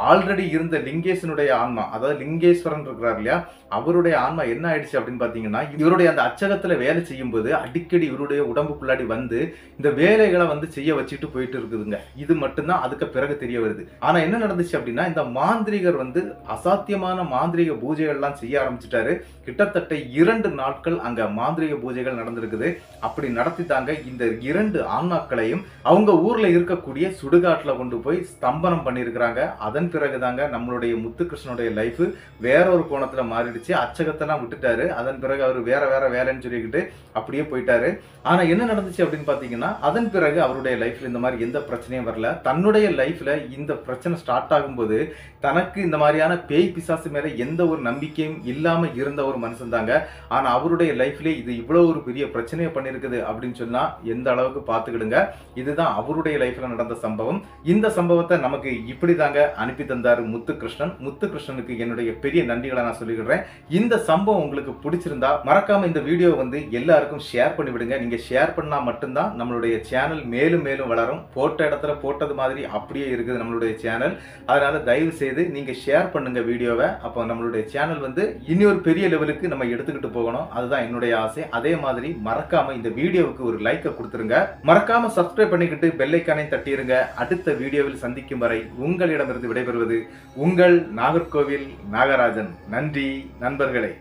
ஆல்ரெடி இருந்த லிங்கேசனுடைய ஆன்மா, அதாவது லிங்கேஸ்வரன் இருக்கிறார் இல்லையா, அவருடைய ஆன்மா என்ன ஆயிடுச்சு அப்படின்னு பாத்தீங்கன்னா, இவருடைய அந்த அச்சகத்துல வேலை செய்யும் போது அடிக்கடி இவருடைய உடம்புக்குள்ளாடி வந்து இந்த வேலைகளை வந்து செய்ய வச்சுட்டு போயிட்டு இருக்குதுங்க. இது மட்டும்தான் அதுக்கு பிறகு தெரிய வருது. ஆனா என்ன நடந்துச்சு அப்படின்னா, இந்த மாந்திரிகர் வந்து அசாத்தியமான மாந்திரிக பூஜைகள் எல்லாம் செய்ய ஆரம்பிச்சுட்டாரு. கிட்டத்தட்ட 2 நாட்கள் அங்க மாந்திரிக பூஜைகள் நடந்திருக்குது. அப்படி நடத்திட்டாங்க. இந்த 2 ஆன்மாக்களையும் அவங்க ஊர்ல இருக்கக்கூடிய சுடுகாட்டுல கொண்டு போய் ஸ்தம்பனம் பண்ணியிருக்கிறாங்க. அதன் பிறகுதாங்க நம்மளுடைய முத்துகிருஷ்ணனுடைய லைஃப் வேற ஒரு கோணத்துல மாறிடுச்சு. அச்சகத்தெல்லாம் விட்டுட்டாரு. அதன் பிறகு அவர் வேற வேற வேலைன்னு சொல்லிக்கிட்டு அப்படியே போயிட்டாரு. ஆனா என்ன நடந்துச்சு அப்படின்னு பாத்தீங்கன்னா, அதன் பிறகு அவருடைய லைஃப்ல இந்த மாதிரி எந்த பிரச்சனையும் வரல. தன்னுடைய லைஃப்ல இந்த பிரச்சனை ஸ்டார்ட் ஆகும்போது தனக்கு இந்த மாதிரியான பேய் பிசாசு மேல எந்த ஒரு நம்பிக்கையும் இல்லாம இருந்த ஒரு மனுஷன் தாங்க. ஆனா அவருடைய லைஃப்ல இது இவ்வளவு ஒரு பெரிய பிரச்சனையை பண்ணிருக்குது அப்படின்னு சொன்னா எந்த அளவுக்கு பாத்துக்கிடுங்க. இதுதான் அவருடைய லைஃப்ல நடந்த சம்பவம். இந்த சம்பவத்தை நமக்கு இப்படி தாங்க அனுப்பி தந்தாரு முத்துகிருஷ்ணன். முத்துகிருஷ்ணனுக்கு என்னுடைய பெரிய நன்றிகளை நான் சொல்லிக்கிறேன். இந்த சம்பவம் உங்களுக்கு பிடிச்சிருந்தா மறக்காம இந்த வீடியோ வந்து எல்லாருக்கும் ஷேர் பண்ணி விடுங்க. நீங்க ஷேர் பண்ணா மட்டும்தான் நம்மளுடைய சேனல் மேலும் மேலும் வளரும். போட்ட இடத்துல போட்டது மாதிரி அப்படியே இருக்குது நம்மளுடைய சேனல். அதனால தயவு செய்து நீங்க ஷேர் பண்ணுங்க வீடியோவை. அப்போ நம்மளுடைய சேனல் வந்து இன்னொரு பெரிய லெவலுக்கு நம்ம எடுத்துக்கிட்டு போகணும். அதுதான் என்னுடைய ஆசை. அதே மாதிரி மறக்காம இந்த வீடியோவுக்கு ஒரு லைக்கை கொடுத்துருங்க. மறக்காம சப்ஸ்கிரைப் பண்ணிக்கிட்டு பெல் ஐகானை தட்டிருங்க. அடுத்த வீடியோவில் சந்திக்கும் வரை உங்களிடமிருந்து விடைபெறுவது உங்கள் நாகர்கோவில் நாகராஜன். நன்றி நண்பர்களே.